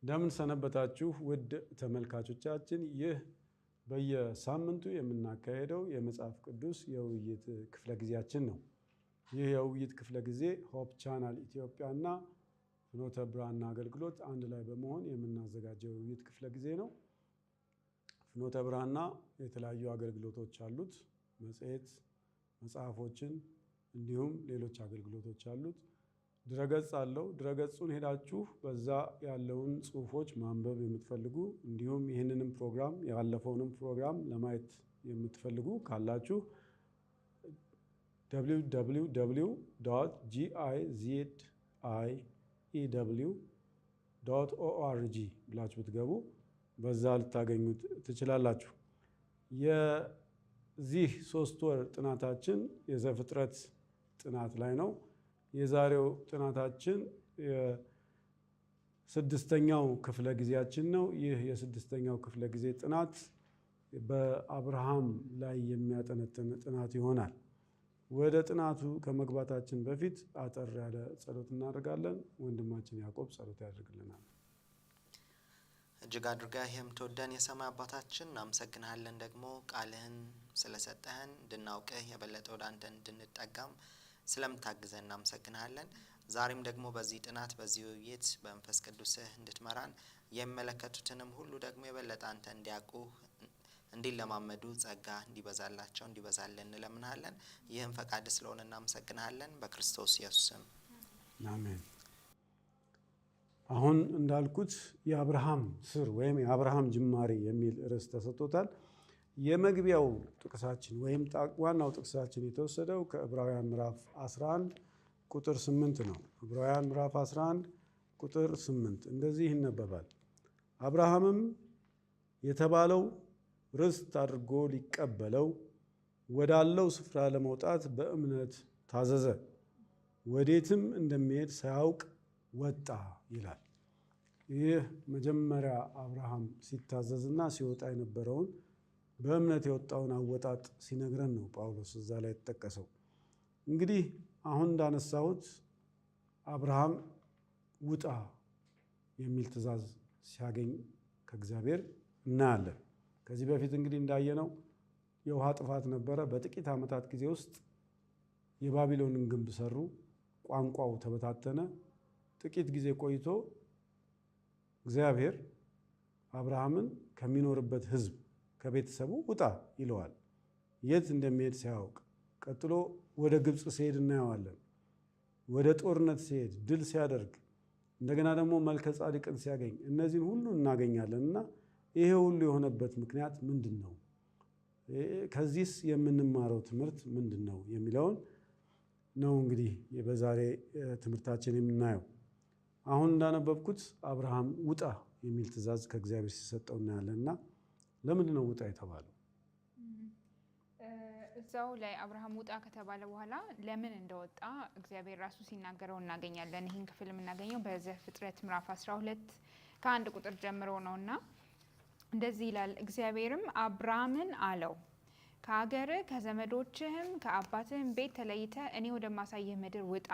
እንደምን ሰነበታችሁ ውድ ተመልካቾቻችን። ይህ በየሳምንቱ የምናካሄደው የመጽሐፍ ቅዱስ የውይይት ክፍለ ጊዜያችን ነው። ይህ የውይይት ክፍለ ጊዜ ሆፕ ቻናል ኢትዮጵያና ፍኖተ ብርሃን አገልግሎት አንድ ላይ በመሆን የምናዘጋጀው የውይይት ክፍለ ጊዜ ነው። ፍኖተ ብርሃን የተለያዩ አገልግሎቶች አሉት። መጽሔት፣ መጽሐፎችን እንዲሁም ሌሎች አገልግሎቶች አሉት። ድረገጽ አለው። ድረገጹን ሄዳችሁ በዛ ያለውን ጽሁፎች ማንበብ የምትፈልጉ እንዲሁም ይህንንም ፕሮግራም ያለፈውንም ፕሮግራም ለማየት የምትፈልጉ ካላችሁ www.gizew.org ብላችሁ ብትገቡ በዛ ልታገኙ ትችላላችሁ። የዚህ 3 ወር ጥናታችን የዘፍጥረት ጥናት ላይ ነው። የዛሬው ጥናታችን የስድስተኛው ክፍለ ጊዜያችን ነው። ይህ የስድስተኛው ክፍለ ጊዜ ጥናት በአብርሃም ላይ የሚያጠነጥን ጥናት ይሆናል። ወደ ጥናቱ ከመግባታችን በፊት አጠር ያለ ጸሎት እናደርጋለን። ወንድማችን ያዕቆብ ጸሎት ያደርግልናል። እጅግ አድርገህ የምትወደን የሰማይ አባታችን እናመሰግንሃለን። ደግሞ ቃልህን ስለሰጠህን እንድናውቅህ የበለጠ ወደ አንተ እንድንጠጋም ስለምታግዘን እናመሰግንሃለን። ዛሬም ደግሞ በዚህ ጥናት በዚህ ውይይት በመንፈስ ቅዱስህ እንድትመራን የሚመለከቱትንም ሁሉ ደግሞ የበለጠ አንተ እንዲያውቁ እንዲለማመዱ ጸጋ እንዲበዛላቸው እንዲበዛልን እንለምንሃለን። ይህም ፈቃድ ስለሆነ እናመሰግንሃለን። በክርስቶስ ኢየሱስ ስም አሜን። አሁን እንዳልኩት የአብርሃም ስር ወይም የአብርሃም ጅማሬ የሚል ርዕስ ተሰጥቶታል። የመግቢያው ጥቅሳችን ወይም ዋናው ጥቅሳችን የተወሰደው ከዕብራውያን ምዕራፍ 11 ቁጥር 8 ነው። ዕብራውያን ምዕራፍ 11 ቁጥር 8 እንደዚህ ይነበባል። አብርሃምም የተባለው ርስት አድርጎ ሊቀበለው ወዳለው ስፍራ ለመውጣት በእምነት ታዘዘ፣ ወዴትም እንደሚሄድ ሳያውቅ ወጣ ይላል። ይህ መጀመሪያ አብርሃም ሲታዘዝና ሲወጣ የነበረውን በእምነት የወጣውን አወጣጥ ሲነግረን ነው ጳውሎስ እዛ ላይ የተጠቀሰው። እንግዲህ አሁን እንዳነሳሁት አብርሃም ውጣ የሚል ትእዛዝ ሲያገኝ ከእግዚአብሔር እናያለን። ከዚህ በፊት እንግዲህ እንዳየነው የውሃ ጥፋት ነበረ። በጥቂት ዓመታት ጊዜ ውስጥ የባቢሎንን ግንብ ሰሩ። ቋንቋው ተበታተነ። ጥቂት ጊዜ ቆይቶ እግዚአብሔር አብርሃምን ከሚኖርበት ሕዝብ ከቤተሰቡ ውጣ ይለዋል፣ የት እንደሚሄድ ሳያውቅ። ቀጥሎ ወደ ግብፅ ሲሄድ እናየዋለን። ወደ ጦርነት ሲሄድ ድል ሲያደርግ፣ እንደገና ደግሞ መልከ ጻድቅን ሲያገኝ፣ እነዚህን ሁሉ እናገኛለን እና ይሄ ሁሉ የሆነበት ምክንያት ምንድን ነው? ከዚህስ የምንማረው ትምህርት ምንድን ነው የሚለውን ነው እንግዲህ በዛሬ ትምህርታችን የምናየው። አሁን እንዳነበብኩት አብርሃም ውጣ የሚል ትእዛዝ ከእግዚአብሔር ሲሰጠው እናያለን እና ለምንድን ነው ውጣ የተባለው? እዛው ላይ አብርሃም ውጣ ከተባለ በኋላ ለምን እንደወጣ እግዚአብሔር ራሱ ሲናገረው እናገኛለን። ይህን ክፍል የምናገኘው በዘፍጥረት ምዕራፍ 12 ከ1 ቁጥር ጀምሮ ነውና እንደዚህ ይላል። እግዚአብሔርም አብርሃምን አለው፣ ከአገርህ ከዘመዶችህም ከአባትህም ቤት ተለይተህ እኔ ወደማሳይህ ምድር ውጣ።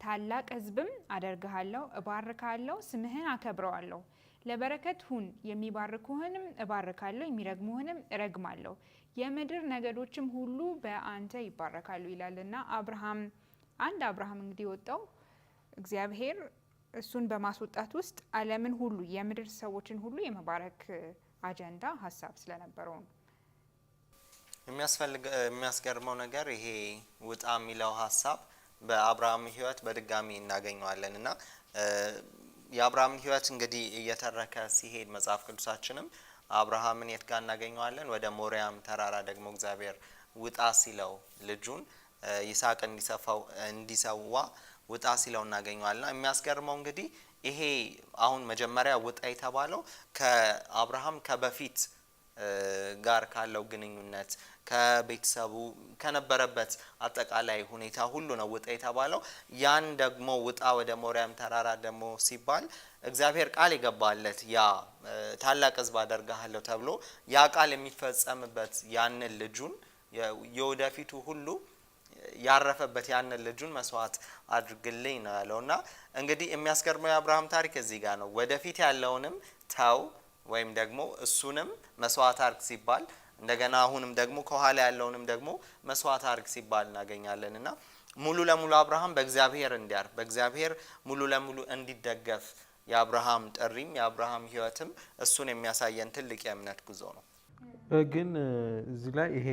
ታላቅ ሕዝብም አደርግሃለሁ፣ እባርካለሁ፣ ስምህን አከብረዋለሁ። ለበረከት ሁን፣ የሚባርኩህንም እባርካለሁ፣ የሚረግሙህንም እረግማለሁ። የምድር ነገዶችም ሁሉ በአንተ ይባረካሉ ይላልና አብርሃም እንግዲህ ወጣው እግዚአብሔር እሱን በማስወጣት ውስጥ ዓለምን ሁሉ የምድር ሰዎችን ሁሉ የመባረክ አጀንዳ ሀሳብ ስለነበረው ነው። የሚያስገርመው ነገር ይሄ ውጣ የሚለው ሀሳብ በአብርሃም ሕይወት በድጋሚ እናገኘዋለን እና የአብርሃምን ሕይወት እንግዲህ እየተረከ ሲሄድ መጽሐፍ ቅዱሳችንም አብርሃምን የት ጋር እናገኘዋለን? ወደ ሞሪያም ተራራ ደግሞ እግዚአብሔር ውጣ ሲለው ልጁን ይስሐቅ እንዲሰዋ ውጣ ሲለው እናገኘዋልና የሚያስገርመው እንግዲህ ይሄ አሁን መጀመሪያ ውጣ የተባለው ከአብርሃም ከበፊት ጋር ካለው ግንኙነት ከቤተሰቡ ከነበረበት አጠቃላይ ሁኔታ ሁሉ ነው ውጣ የተባለው። ያን ደግሞ ውጣ ወደ ሞሪያም ተራራ ደግሞ ሲባል እግዚአብሔር ቃል የገባለት ያ ታላቅ ሕዝብ አደርግሃለሁ ተብሎ ያ ቃል የሚፈጸምበት ያንን ልጁን የወደፊቱ ሁሉ ያረፈበት ያንን ልጁን መስዋዕት አድርግልኝ ነው ያለውና እንግዲህ የሚያስገርመው የአብርሃም ታሪክ እዚህ ጋር ነው። ወደፊት ያለውንም ተው ወይም ደግሞ እሱንም መስዋዕት አድርግ ሲባል እንደገና አሁንም ደግሞ ከኋላ ያለውንም ደግሞ መስዋዕት አድርግ ሲባል እናገኛለንና ሙሉ ለሙሉ አብርሃም በእግዚአብሔር እንዲያርፍ በእግዚአብሔር ሙሉ ለሙሉ እንዲደገፍ የአብርሃም ጥሪም የአብርሃም ህይወትም እሱን የሚያሳየን ትልቅ የእምነት ጉዞ ነው። ግን እዚህ ላይ ይሄ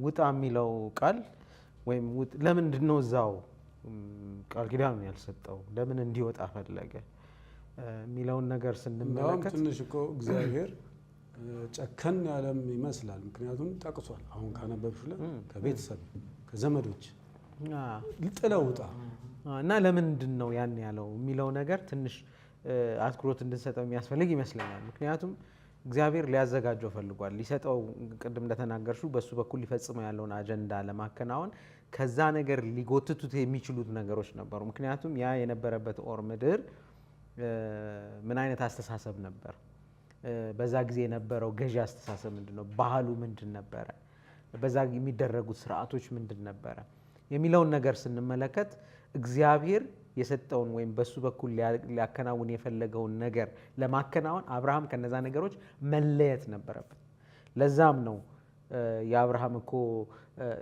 ውጣ የሚለው ቃል ወይም ለምንድን ነው እዛው ቃል ኪዳን ያልሰጠው ለምን እንዲወጣ ፈለገ የሚለውን ነገር ስንመለከት ትንሽ እኮ እግዚአብሔር ጨከን ያለም ይመስላል። ምክንያቱም ጠቅሷል። አሁን ካነበብሽለት ከቤተሰብ ከዘመዶች ጥለው ውጣ እና ለምንድን ነው ያን ያለው የሚለው ነገር ትንሽ አትኩሮት እንድንሰጠው የሚያስፈልግ ይመስለኛል። ምክንያቱም እግዚአብሔር ሊያዘጋጀው ፈልጓል። ሊሰጠው ቅድም እንደተናገርሽው በሱ በኩል ሊፈጽመው ያለውን አጀንዳ ለማከናወን ከዛ ነገር ሊጎትቱት የሚችሉት ነገሮች ነበሩ። ምክንያቱም ያ የነበረበት ኦር ምድር ምን አይነት አስተሳሰብ ነበር? በዛ ጊዜ የነበረው ገዢ አስተሳሰብ ምንድነው? ባህሉ ምንድን ነበረ? በዛ የሚደረጉት ስርዓቶች ምንድን ነበረ የሚለውን ነገር ስንመለከት እግዚአብሔር የሰጠውን ወይም በሱ በኩል ሊያከናውን የፈለገውን ነገር ለማከናወን አብርሃም ከነዛ ነገሮች መለየት ነበረበት። ለዛም ነው የአብርሃም እኮ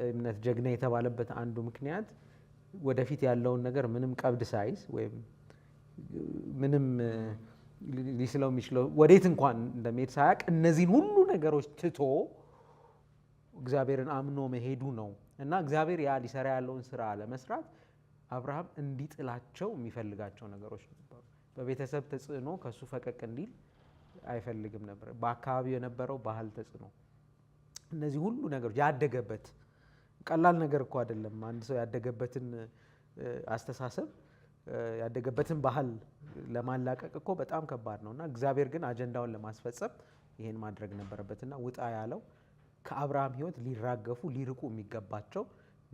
እምነት ጀግና የተባለበት አንዱ ምክንያት ወደፊት ያለውን ነገር ምንም ቀብድ ሳይዝ ወይም ምንም ሊስለው የሚችለው ወዴት እንኳን እንደሚሄድ ሳያውቅ እነዚህን ሁሉ ነገሮች ትቶ እግዚአብሔርን አምኖ መሄዱ ነው። እና እግዚአብሔር ያ ሊሰራ ያለውን ስራ ለመስራት አብርሃም እንዲጥላቸው የሚፈልጋቸው ነገሮች ነበሩ። በቤተሰብ ተጽዕኖ ከሱ ፈቀቅ እንዲል አይፈልግም ነበር። በአካባቢው የነበረው ባህል ተጽዕኖ፣ እነዚህ ሁሉ ነገሮች ያደገበት ቀላል ነገር እኮ አይደለም። አንድ ሰው ያደገበትን አስተሳሰብ ያደገበትን ባህል ለማላቀቅ እኮ በጣም ከባድ ነውና እግዚአብሔር ግን አጀንዳውን ለማስፈጸም ይሄን ማድረግ ነበረበትና ውጣ ያለው ከአብርሃም ሕይወት ሊራገፉ ሊርቁ የሚገባቸው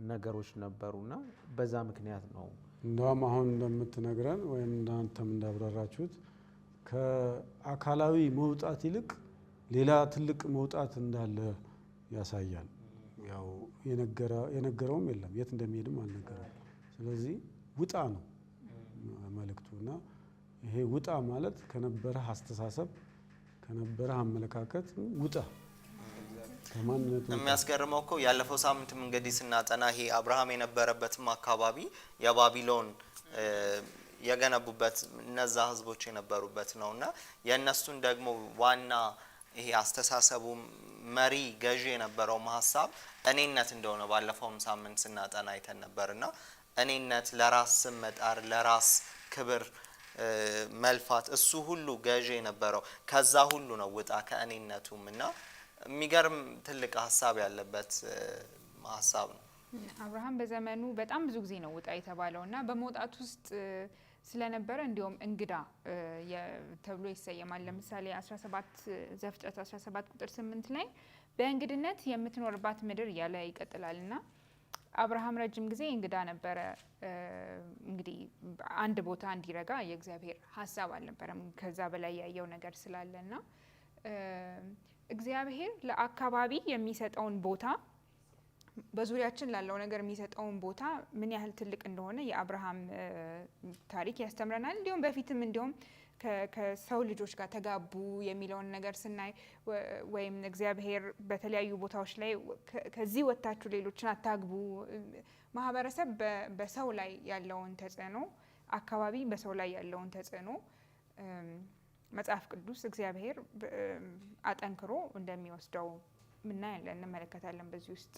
ነገሮች ነበሩና በዛ ምክንያት ነው። እንደውም አሁን እንደምትነግረን ወይም እናንተም እንዳብራራችሁት ከአካላዊ መውጣት ይልቅ ሌላ ትልቅ መውጣት እንዳለ ያሳያል። ያው የነገረውም የለም የት እንደሚሄድም አልነገረም። ስለዚህ ውጣ ነው መልእክቱና ይሄ ውጣ ማለት ከነበረህ አስተሳሰብ ከነበረህ አመለካከት ውጣ። የሚያስገርመው እኮ ያለፈው ሳምንትም እንግዲህ ስናጠና ይሄ አብርሃም የነበረበትም አካባቢ የባቢሎን የገነቡበት እነዛ ህዝቦች የነበሩበት ነውና የእነሱን ደግሞ ዋና ይሄ አስተሳሰቡ መሪ ገዢ የነበረው ሀሳብ እኔነት እንደሆነ ባለፈውም ሳምንት ስናጠና አይተን ነበርና እኔነት፣ ለራስ ስም መጣር፣ ለራስ ክብር መልፋት እሱ ሁሉ ገዢ የነበረው ከዛ ሁሉ ነው ውጣ ከእኔነቱም እና የሚገርም ትልቅ ሀሳብ ያለበት ሀሳብ ነው። አብርሃም በዘመኑ በጣም ብዙ ጊዜ ነው ውጣ የተባለውና በመውጣት ውስጥ ስለነበረ እንዲሁም እንግዳ ተብሎ ይሰየማል። ለምሳሌ 17 ዘፍጥረት 17 ቁጥር 8 ላይ በእንግድነት የምትኖርባት ምድር እያለ ይቀጥላልና አብርሃም ረጅም ጊዜ እንግዳ ነበረ። እንግዲህ አንድ ቦታ እንዲረጋ የእግዚአብሔር ሀሳብ አልነበረም ከዛ በላይ ያየው ነገር ስላለና እግዚአብሔር ለአካባቢ የሚሰጠውን ቦታ በዙሪያችን ላለው ነገር የሚሰጠውን ቦታ ምን ያህል ትልቅ እንደሆነ የአብርሃም ታሪክ ያስተምረናል። እንዲሁም በፊትም እንዲሁም ከሰው ልጆች ጋር ተጋቡ የሚለውን ነገር ስናይ ወይም እግዚአብሔር በተለያዩ ቦታዎች ላይ ከዚህ ወጥታችሁ ሌሎችን አታግቡ፣ ማህበረሰብ በሰው ላይ ያለውን ተጽዕኖ፣ አካባቢ በሰው ላይ ያለውን ተጽዕኖ መጽሐፍ ቅዱስ እግዚአብሔር አጠንክሮ እንደሚወስደው እናያለን፣ እንመለከታለን በዚህ ውስጥ።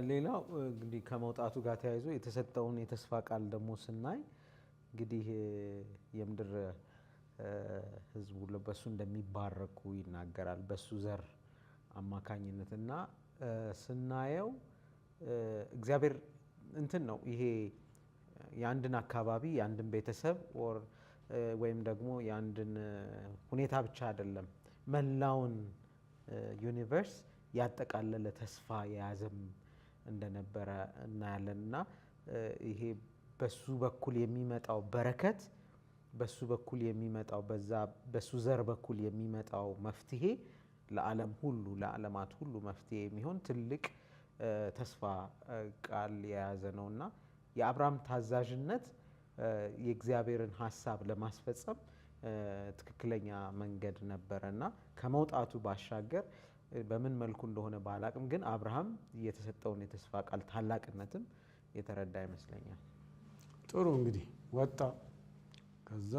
ሌላው እንግዲህ ከመውጣቱ ጋር ተያይዞ የተሰጠውን የተስፋ ቃል ደግሞ ስናይ እንግዲህ የምድር ሕዝብ ሁሉ በሱ እንደሚባረኩ ይናገራል በሱ ዘር አማካኝነት እና ስናየው እግዚአብሔር እንትን ነው ይሄ የአንድን አካባቢ የአንድን ቤተሰብ ወይም ደግሞ የአንድን ሁኔታ ብቻ አይደለም መላውን ዩኒቨርስ ያጠቃለለ ተስፋ የያዘም እንደነበረ እናያለን እና ይሄ በሱ በኩል የሚመጣው በረከት በሱ በኩል የሚመጣው በሱ ዘር በኩል የሚመጣው መፍትሄ ለዓለም ሁሉ ለዓለማት ሁሉ መፍትሄ የሚሆን ትልቅ ተስፋ ቃል የያዘ ነውና የአብርሃም ታዛዥነት የእግዚአብሔርን ሀሳብ ለማስፈጸም ትክክለኛ መንገድ ነበረ እና ከመውጣቱ ባሻገር በምን መልኩ እንደሆነ ባላቅም ግን አብርሃም የተሰጠውን የተስፋ ቃል ታላቅነትም የተረዳ ይመስለኛል። ጥሩ እንግዲህ ወጣ። ከዛ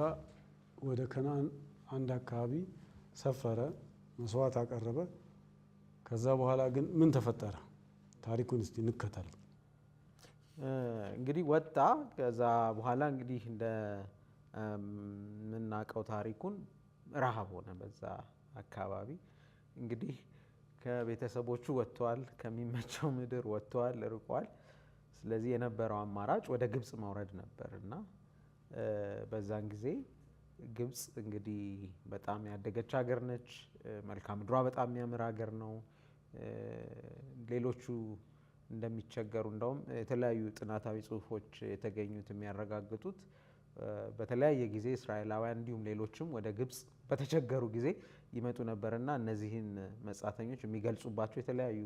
ወደ ከነዓን አንድ አካባቢ ሰፈረ፣ መስዋዕት አቀረበ። ከዛ በኋላ ግን ምን ተፈጠረ? ታሪኩን እስቲ እንከተል። እንግዲህ ወጣ። ከዛ በኋላ እንግዲህ እንደ ምናቀው ታሪኩን ረሃብ ሆነ በዛ አካባቢ። እንግዲህ ከቤተሰቦቹ ወጥቷል፣ ከሚመቸው ምድር ወጥቷል፣ ርቋል። ስለዚህ የነበረው አማራጭ ወደ ግብጽ መውረድ ነበር እና በዛን ጊዜ ግብጽ እንግዲህ በጣም ያደገች ሀገር ነች። መልክዓ ምድሯ በጣም የሚያምር ሀገር ነው። ሌሎቹ እንደሚቸገሩ እንደውም የተለያዩ ጥናታዊ ጽሑፎች የተገኙት የሚያረጋግጡት በተለያየ ጊዜ እስራኤላውያን እንዲሁም ሌሎችም ወደ ግብጽ በተቸገሩ ጊዜ ይመጡ ነበርና እነዚህን መጻተኞች የሚገልጹባቸው የተለያዩ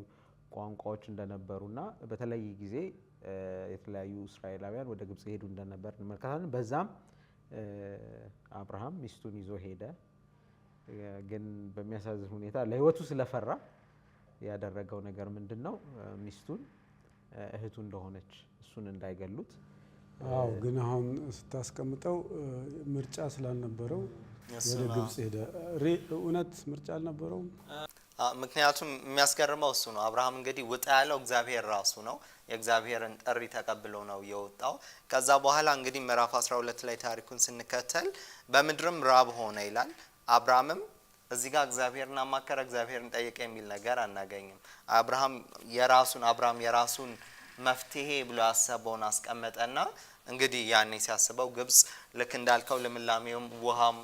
ቋንቋዎች እንደነበሩና በተለያየ ጊዜ የተለያዩ እስራኤላውያን ወደ ግብጽ ሄዱ እንደነበር እንመለከታለን። በዛም አብርሃም ሚስቱን ይዞ ሄደ። ግን በሚያሳዝን ሁኔታ ለሕይወቱ ስለፈራ ያደረገው ነገር ምንድን ነው? ሚስቱን እህቱ እንደሆነች እሱን እንዳይገሉት። አዎ፣ ግን አሁን ስታስቀምጠው ምርጫ ስላልነበረው ወደ ግብጽ ሄደ። እውነት ምርጫ አልነበረውም። ምክንያቱም የሚያስገርመው እሱ ነው። አብርሃም እንግዲህ ውጣ ያለው እግዚአብሔር ራሱ ነው። የእግዚአብሔርን ጥሪ ተቀብሎ ነው የወጣው። ከዛ በኋላ እንግዲህ ምዕራፍ 12 ላይ ታሪኩን ስንከተል በምድርም ራብ ሆነ ይላል። አብርሃምም እዚህ ጋር እግዚአብሔርን አማከረ፣ እግዚአብሔርን ጠየቀ የሚል ነገር አናገኝም። አብርሃም የራሱን መፍትሄ ብሎ ያሰበውን አስቀመጠና እንግዲህ ያኔ ሲያስበው ግብጽ ልክ እንዳልከው ልምላሜውም ውሃም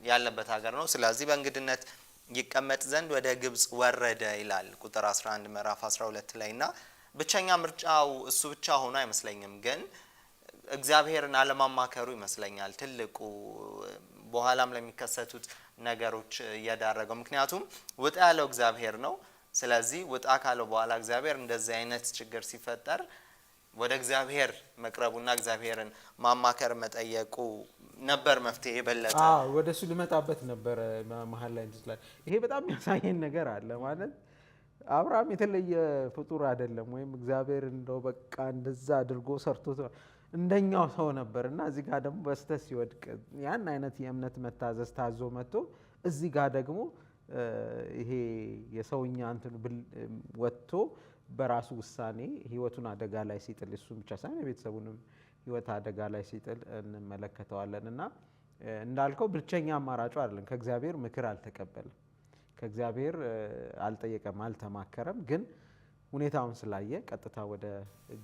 ያለበት ሀገር ነው። ስለዚህ በእንግድነት ይቀመጥ ዘንድ ወደ ግብጽ ወረደ ይላል ቁጥር 11 ምዕራፍ 12 ላይ እና ብቸኛ ምርጫው እሱ ብቻ ሆኖ አይመስለኝም፣ ግን እግዚአብሔርን አለማማከሩ ይመስለኛል ትልቁ በኋላም ለሚከሰቱት ነገሮች እያዳረገው። ምክንያቱም ውጣ ያለው እግዚአብሔር ነው። ስለዚህ ውጣ ካለው በኋላ እግዚአብሔር እንደዚህ አይነት ችግር ሲፈጠር ወደ እግዚአብሔር መቅረቡና እግዚአብሔርን ማማከር መጠየቁ ነበር መፍትሄ የበለጠ። ወደ እሱ ልመጣበት ነበረ መሀል ላይ እንትን ይሄ በጣም የሚያሳየን ነገር አለ ማለት አብርሃም የተለየ ፍጡር አይደለም፣ ወይም እግዚአብሔር እንደው በቃ እንደዛ አድርጎ ሰርቶት እንደኛው ሰው ነበር እና እዚህ ጋር ደግሞ በስተት ሲወድቅ ያን አይነት የእምነት መታዘዝ ታዞ መጥቶ እዚህ ጋር ደግሞ ይሄ የሰውኛ እንትን ወጥቶ በራሱ ውሳኔ ህይወቱን አደጋ ላይ ሲጥል እሱም ብቻ ሳይሆን የቤተሰቡንም ህይወት አደጋ ላይ ሲጥል እንመለከተዋለን። እና እንዳልከው ብቸኛ አማራጩ አይደለም። ከእግዚአብሔር ምክር አልተቀበለም፣ ከእግዚአብሔር አልጠየቀም፣ አልተማከረም። ግን ሁኔታውን ስላየ ቀጥታ ወደ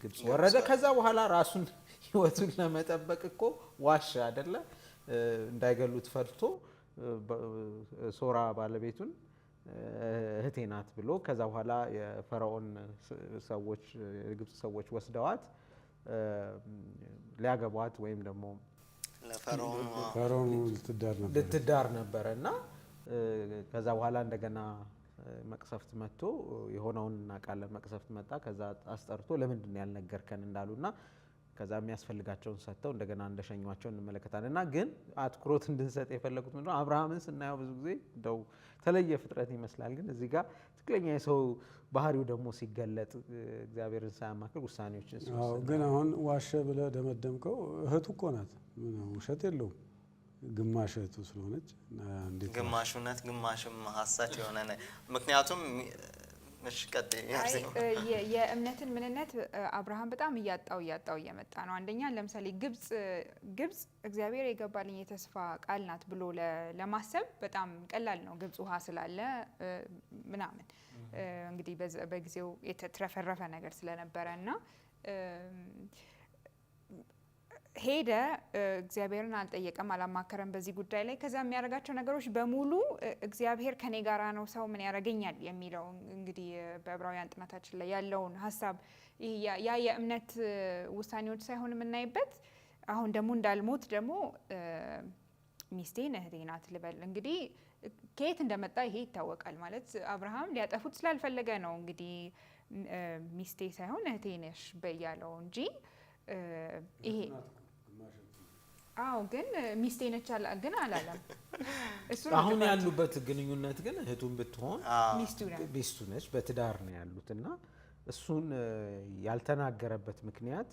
ግብጽ ወረደ። ከዛ በኋላ ራሱን ህይወቱን ለመጠበቅ እኮ ዋሻ አይደለ እንዳይገሉት ፈርቶ ሶራ ባለቤቱን እህቴ ናት ብሎ ከዛ በኋላ የፈርዖን ሰዎች የግብጽ ሰዎች ወስደዋት ሊያገቧት ወይም ደግሞ ለፈርዖን ልትዳር ነበረ እና ከዛ በኋላ እንደገና መቅሰፍት መጥቶ የሆነውን እናውቃለን። መቅሰፍት መጣ። ከዛ አስጠርቶ ለምንድን ነው ያልነገርከን እንዳሉና ከዛ የሚያስፈልጋቸውን ሰጥተው እንደገና እንደሸኟቸው እንመለከታለን። እና ግን አትኩሮት እንድንሰጥ የፈለጉት ምንድን ነው? አብርሃምን ስናየው ብዙ ጊዜ እንደው ተለየ ፍጥረት ይመስላል። ግን እዚህ ጋር ትክክለኛ የሰው ባህሪው ደግሞ ሲገለጥ እግዚአብሔርን ሳያማክር ውሳኔዎችን ሲወስድ፣ ግን አሁን ዋሸ ብለህ ደመደምከው። እህቱ እኮ ናት፣ ውሸት የለውም። ግማሽ እህቱ ስለሆነች ግማሽ እውነት ግማሽም ሐሰት የሆነ ምክንያቱም የእምነትን ምንነት አብርሃም በጣም እያጣው እየመጣ ነው። አንደኛ ለምሳሌ ግብጽ እግዚአብሔር የገባልኝ የተስፋ ቃል ናት ብሎ ለማሰብ በጣም ቀላል ነው። ግብጽ ውሃ ስላለ ምናምን እንግዲህ በጊዜው የተትረፈረፈ ነገር ስለነበረ እና ሄደ። እግዚአብሔርን አልጠየቀም፣ አላማከረም በዚህ ጉዳይ ላይ። ከዛ የሚያደርጋቸው ነገሮች በሙሉ እግዚአብሔር ከኔ ጋራ ነው፣ ሰው ምን ያደርገኛል የሚለው እንግዲህ በዕብራውያን ጥናታችን ላይ ያለውን ሀሳብ ያ የእምነት ውሳኔዎች ሳይሆን የምናይበት። አሁን ደግሞ እንዳልሞት ደግሞ ሚስቴን እህቴ ናት ልበል። እንግዲህ ከየት እንደመጣ ይሄ ይታወቃል። ማለት አብርሃም ሊያጠፉት ስላልፈለገ ነው እንግዲህ ሚስቴ ሳይሆን እህቴ ነሽ በያለው እንጂ ይሄ አዎ ግን ሚስቴ ነች ግን አላለም። እሱ አሁን ያሉበት ግንኙነት ግን እህቱን ብትሆን ሚስቱ ነች፣ በትዳር ነው ያሉትና እሱን ያልተናገረበት ምክንያት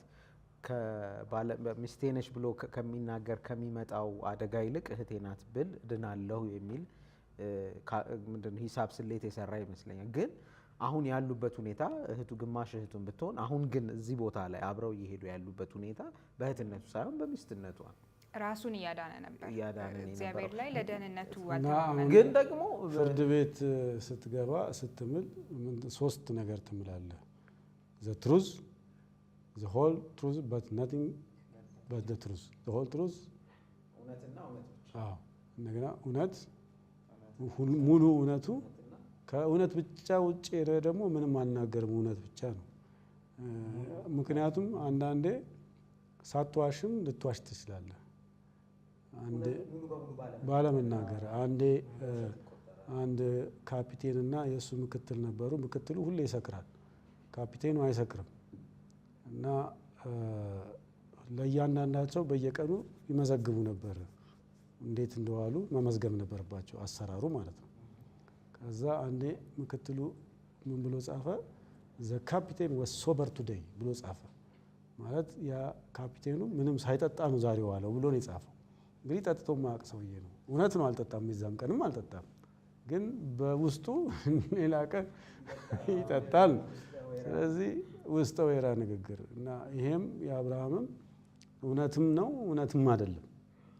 ሚስቴ ነች ብሎ ከሚናገር ከሚመጣው አደጋ ይልቅ እህቴ ናት ብል ድናለሁ የሚል ምንድን ሂሳብ ስሌት የሰራ ይመስለኛል። ግን አሁን ያሉበት ሁኔታ እህቱ ግማሽ እህቱን ብትሆን አሁን ግን እዚህ ቦታ ላይ አብረው እየሄዱ ያሉበት ሁኔታ በእህትነቱ ሳይሆን በሚስትነቷ ራሱን እያዳነ ነበር እግዚአብሔር ላይ ለደህንነቱ ግን ደግሞ ፍርድ ቤት ስትገባ ስትምል 3 ነገር ትምላለህ። the truth, the whole truth but nothing but the truth, the whole truth እውነትና እውነት ብቻ። አዎ እንደገና እውነት ሙሉ እውነቱ ከእውነት ብቻ ውጭ ደግሞ ምንም አናገርም እውነት ብቻ ነው። ምክንያቱም አንዳንዴ ሳትዋሽም ልትዋሽ ትችላለህ። አንዴ ባለመናገር አንድ ካፒቴንና የእሱ ምክትል ነበሩ። ምክትሉ ሁሌ ይሰክራል፣ ካፒቴኑ አይሰክርም እና ለእያንዳንዳቸው በየቀኑ ይመዘግቡ ነበር። እንዴት እንደዋሉ መመዝገብ ነበረባቸው፣ አሰራሩ ማለት ነው። ከዛ አንዴ ምክትሉ ምን ብሎ ጻፈ? ዘ ካፒቴን ወስ ሶበር ቱዴይ ብሎ ጻፈ። ማለት ያ ካፒቴኑ ምንም ሳይጠጣ ነው ዛሬ ዋለው ብሎ ነው የጻፈው። እንግዲህ ጠጥቶ ማያውቅ ሰውዬ ነው። እውነት ነው አልጠጣም፣ የዛም ቀንም አልጠጣም። ግን በውስጡ ሌላ ቀን ይጠጣል። ስለዚህ ውስጠ ወይራ ንግግር እና ይሄም የአብርሃምም እውነትም ነው እውነትም አይደለም።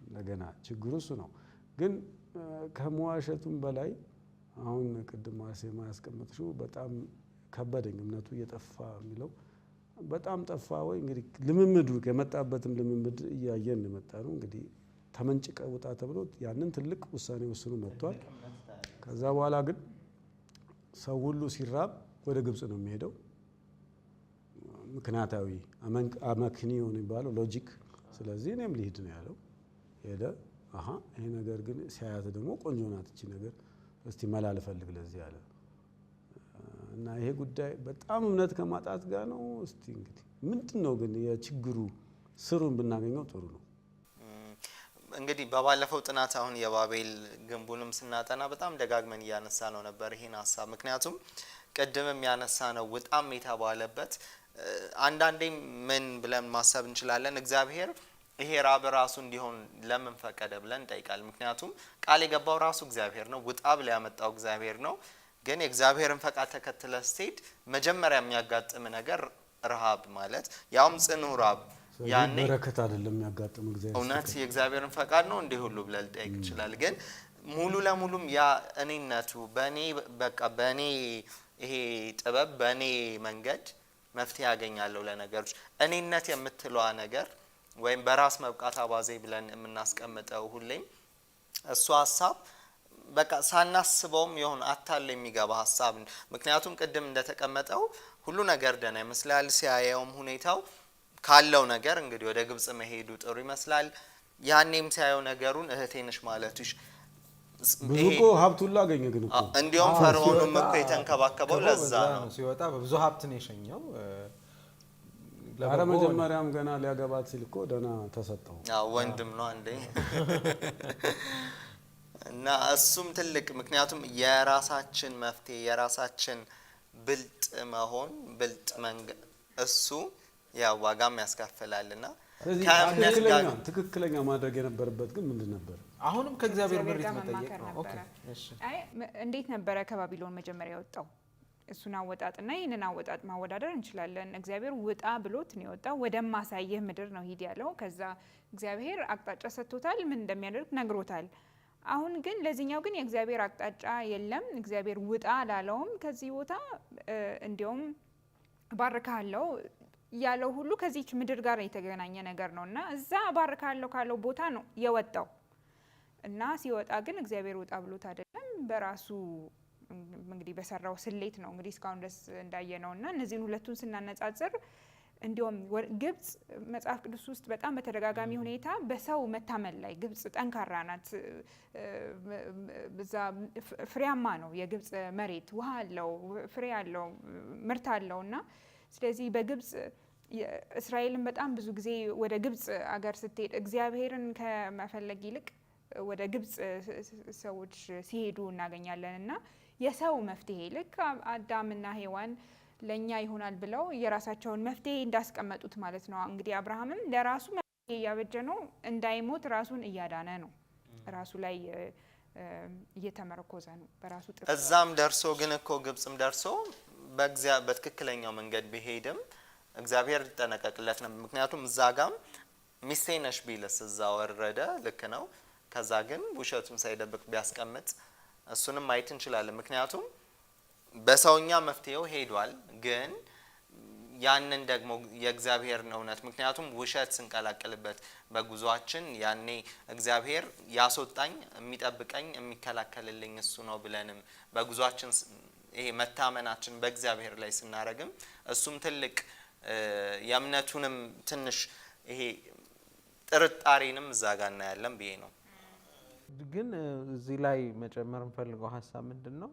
እንደገና ችግሩ እሱ ነው። ግን ከመዋሸቱም በላይ አሁን ቅድም አርሴማ ያስቀመጥሽው በጣም ከበደኝ። እምነቱ እየጠፋ የሚለው በጣም ጠፋ ወይ? እንግዲህ ልምምዱ የመጣበትም ልምምድ እያየን የመጣ ነው። እንግዲህ ተመንጭቀ ውጣ ተብሎ ያንን ትልቅ ውሳኔ ወስኖ መጥቷል። ከዛ በኋላ ግን ሰው ሁሉ ሲራብ ወደ ግብጽ ነው የሚሄደው። ምክንያታዊ አመክንዮ ነው የሚባለው ሎጂክ። ስለዚህ እኔም ልሂድ ነው ያለው። ሄደ። ይሄ ነገር ግን ሲያያት ደግሞ ቆንጆ ናት እቺ ነገር፣ እስቲ መላ ልፈልግ ለዚህ አለ እና ይሄ ጉዳይ በጣም እምነት ከማጣት ጋር ነው። እስቲ እንግዲህ ምንድነው ግን የችግሩ ስሩን ብናገኘው ጥሩ ነው። እንግዲህ በባለፈው ጥናት አሁን የባቤል ግንቡንም ስናጠና በጣም ደጋግመን እያነሳ ነው ነበር ይሄን ሀሳብ። ምክንያቱም ቅድምም ያነሳ ነው ውጣም የተባለበት አንዳንዴ ምን ብለን ማሰብ እንችላለን? እግዚአብሔር ይሄ ራብ ራሱ እንዲሆን ለምን ፈቀደ ብለን እንጠይቃለን። ምክንያቱም ቃል የገባው ራሱ እግዚአብሔር ነው፣ ውጣ ብሎ ያመጣው እግዚአብሔር ነው። ግን የእግዚአብሔርን ፈቃድ ተከትለ ስትሄድ መጀመሪያ የሚያጋጥም ነገር ረሃብ ማለት ያውም ጽኑ ራብ፣ ያኔ በረከት አይደለም የሚያጋጥም እግዚአብሔር እውነት የእግዚአብሔርን ፈቃድ ነው እንዲህ ሁሉ ብለን ልጠይቅ ይችላል። ግን ሙሉ ለሙሉም ያ እኔነቱ በእኔ ይሄ ጥበብ በእኔ መንገድ መፍትሄ ያገኛለሁ ለነገሮች እኔነት የምትለዋ ነገር ወይም በራስ መብቃት አባዜ ብለን የምናስቀምጠው ሁሌም እሱ ሀሳብ በቃ ሳናስበውም የሆነ አታለ የሚገባ ሀሳብ። ምክንያቱም ቅድም እንደተቀመጠው ሁሉ ነገር ደህና ይመስላል ሲያየውም ሁኔታው ካለው ነገር እንግዲህ ወደ ግብጽ መሄዱ ጥሩ ይመስላል። ያኔም ሲያየው ነገሩን እህቴ ነሽ ማለቱሽ ብዙ እኮ ሀብት ሁሉ አገኘ። ግን እኮ እንዲያውም ፈርዖንም እኮ የተንከባከበው ለዛ ነው። ሲወጣ በብዙ ሀብት ነው የሸኘው። አረ መጀመሪያም ገና ሊያገባት ሲል እኮ ደህና ተሰጠው። ወንድም ነው አንዴ እና እሱም ትልቅ ምክንያቱም የራሳችን መፍትሄ የራሳችን ብልጥ መሆን ብልጥ መንገድ እሱ ያው ዋጋም ያስከፍላልና ትክክለኛ ማድረግ የነበረበት ግን ምንድን ነበር? አሁንም ከእግዚአብሔር ምሪት መጠየቅ ነው። ኦኬ እሺ። እንዴት ነበረ ከባቢሎን መጀመሪያ የወጣው? እሱን አወጣጥና ይህንን አወጣጥ ማወዳደር እንችላለን። እግዚአብሔር ውጣ ብሎት ነው የወጣው። ወደማሳየህ ምድር ነው ሂድ ያለው። ከዛ እግዚአብሔር አቅጣጫ ሰጥቶታል፣ ምን እንደሚያደርግ ነግሮታል። አሁን ግን ለዚህኛው ግን የእግዚአብሔር አቅጣጫ የለም። እግዚአብሔር ውጣ አላለውም ከዚህ ቦታ። እንዲያውም ባርካለሁ ያለው ሁሉ ከዚች ምድር ጋር የተገናኘ ነገር ነው እና እዛ ባርካለሁ ካለው ቦታ ነው የወጣው እና ሲወጣ ግን እግዚአብሔር ውጣ ብሎት አይደለም፣ በራሱ እንግዲህ በሰራው ስሌት ነው እንግዲህ እስካሁን ድረስ እንዳየነው እና እነዚህን ሁለቱን ስናነጻጽር እንዲሁም ግብጽ መጽሐፍ ቅዱስ ውስጥ በጣም በተደጋጋሚ ሁኔታ በሰው መታመን ላይ ግብጽ ጠንካራ ናት፣ በዛ ፍሬያማ ነው የግብጽ መሬት፣ ውሃ አለው፣ ፍሬ አለው፣ ምርት አለው እና ስለዚህ በግብጽ እስራኤልን በጣም ብዙ ጊዜ ወደ ግብጽ አገር ስትሄድ እግዚአብሔርን ከመፈለግ ይልቅ ወደ ግብጽ ሰዎች ሲሄዱ እናገኛለን እና የሰው መፍትሄ ልክ አዳምና ሔዋን ለኛ ይሆናል ብለው የራሳቸውን መፍትሄ እንዳስቀመጡት ማለት ነው። እንግዲህ አብርሃምም ለራሱ መፍትሄ እያበጀ ነው፣ እንዳይሞት ራሱን እያዳነ ነው፣ ራሱ ላይ እየተመረኮዘ ነው በራሱ ጥረት። እዛም ደርሶ ግን እኮ ግብጽም ደርሶ በትክክለኛው መንገድ ቢሄድም እግዚአብሔር ሊጠነቀቅለት ነው። ምክንያቱም እዛ ጋም ሚስቴ ነሽ ቢልስ እዛ ወረደ፣ ልክ ነው። ከዛ ግን ውሸቱን ሳይደብቅ ቢያስቀምጥ እሱንም ማየት እንችላለን። ምክንያቱም በሰውኛ መፍትሄው ሄዷል፣ ግን ያንን ደግሞ የእግዚአብሔርን እውነት ምክንያቱም ውሸት ስንቀላቅልበት በጉዟችን ያኔ እግዚአብሔር ያስወጣኝ የሚጠብቀኝ የሚከላከልልኝ እሱ ነው ብለንም በጉዟችን ይሄ መታመናችን በእግዚአብሔር ላይ ስናረግም እሱም ትልቅ የእምነቱንም ትንሽ ይሄ ጥርጣሬንም እዛ ጋር እናያለን ብዬ ነው። ግን እዚህ ላይ መጨመር እንፈልገው ሀሳብ ምንድን ነው?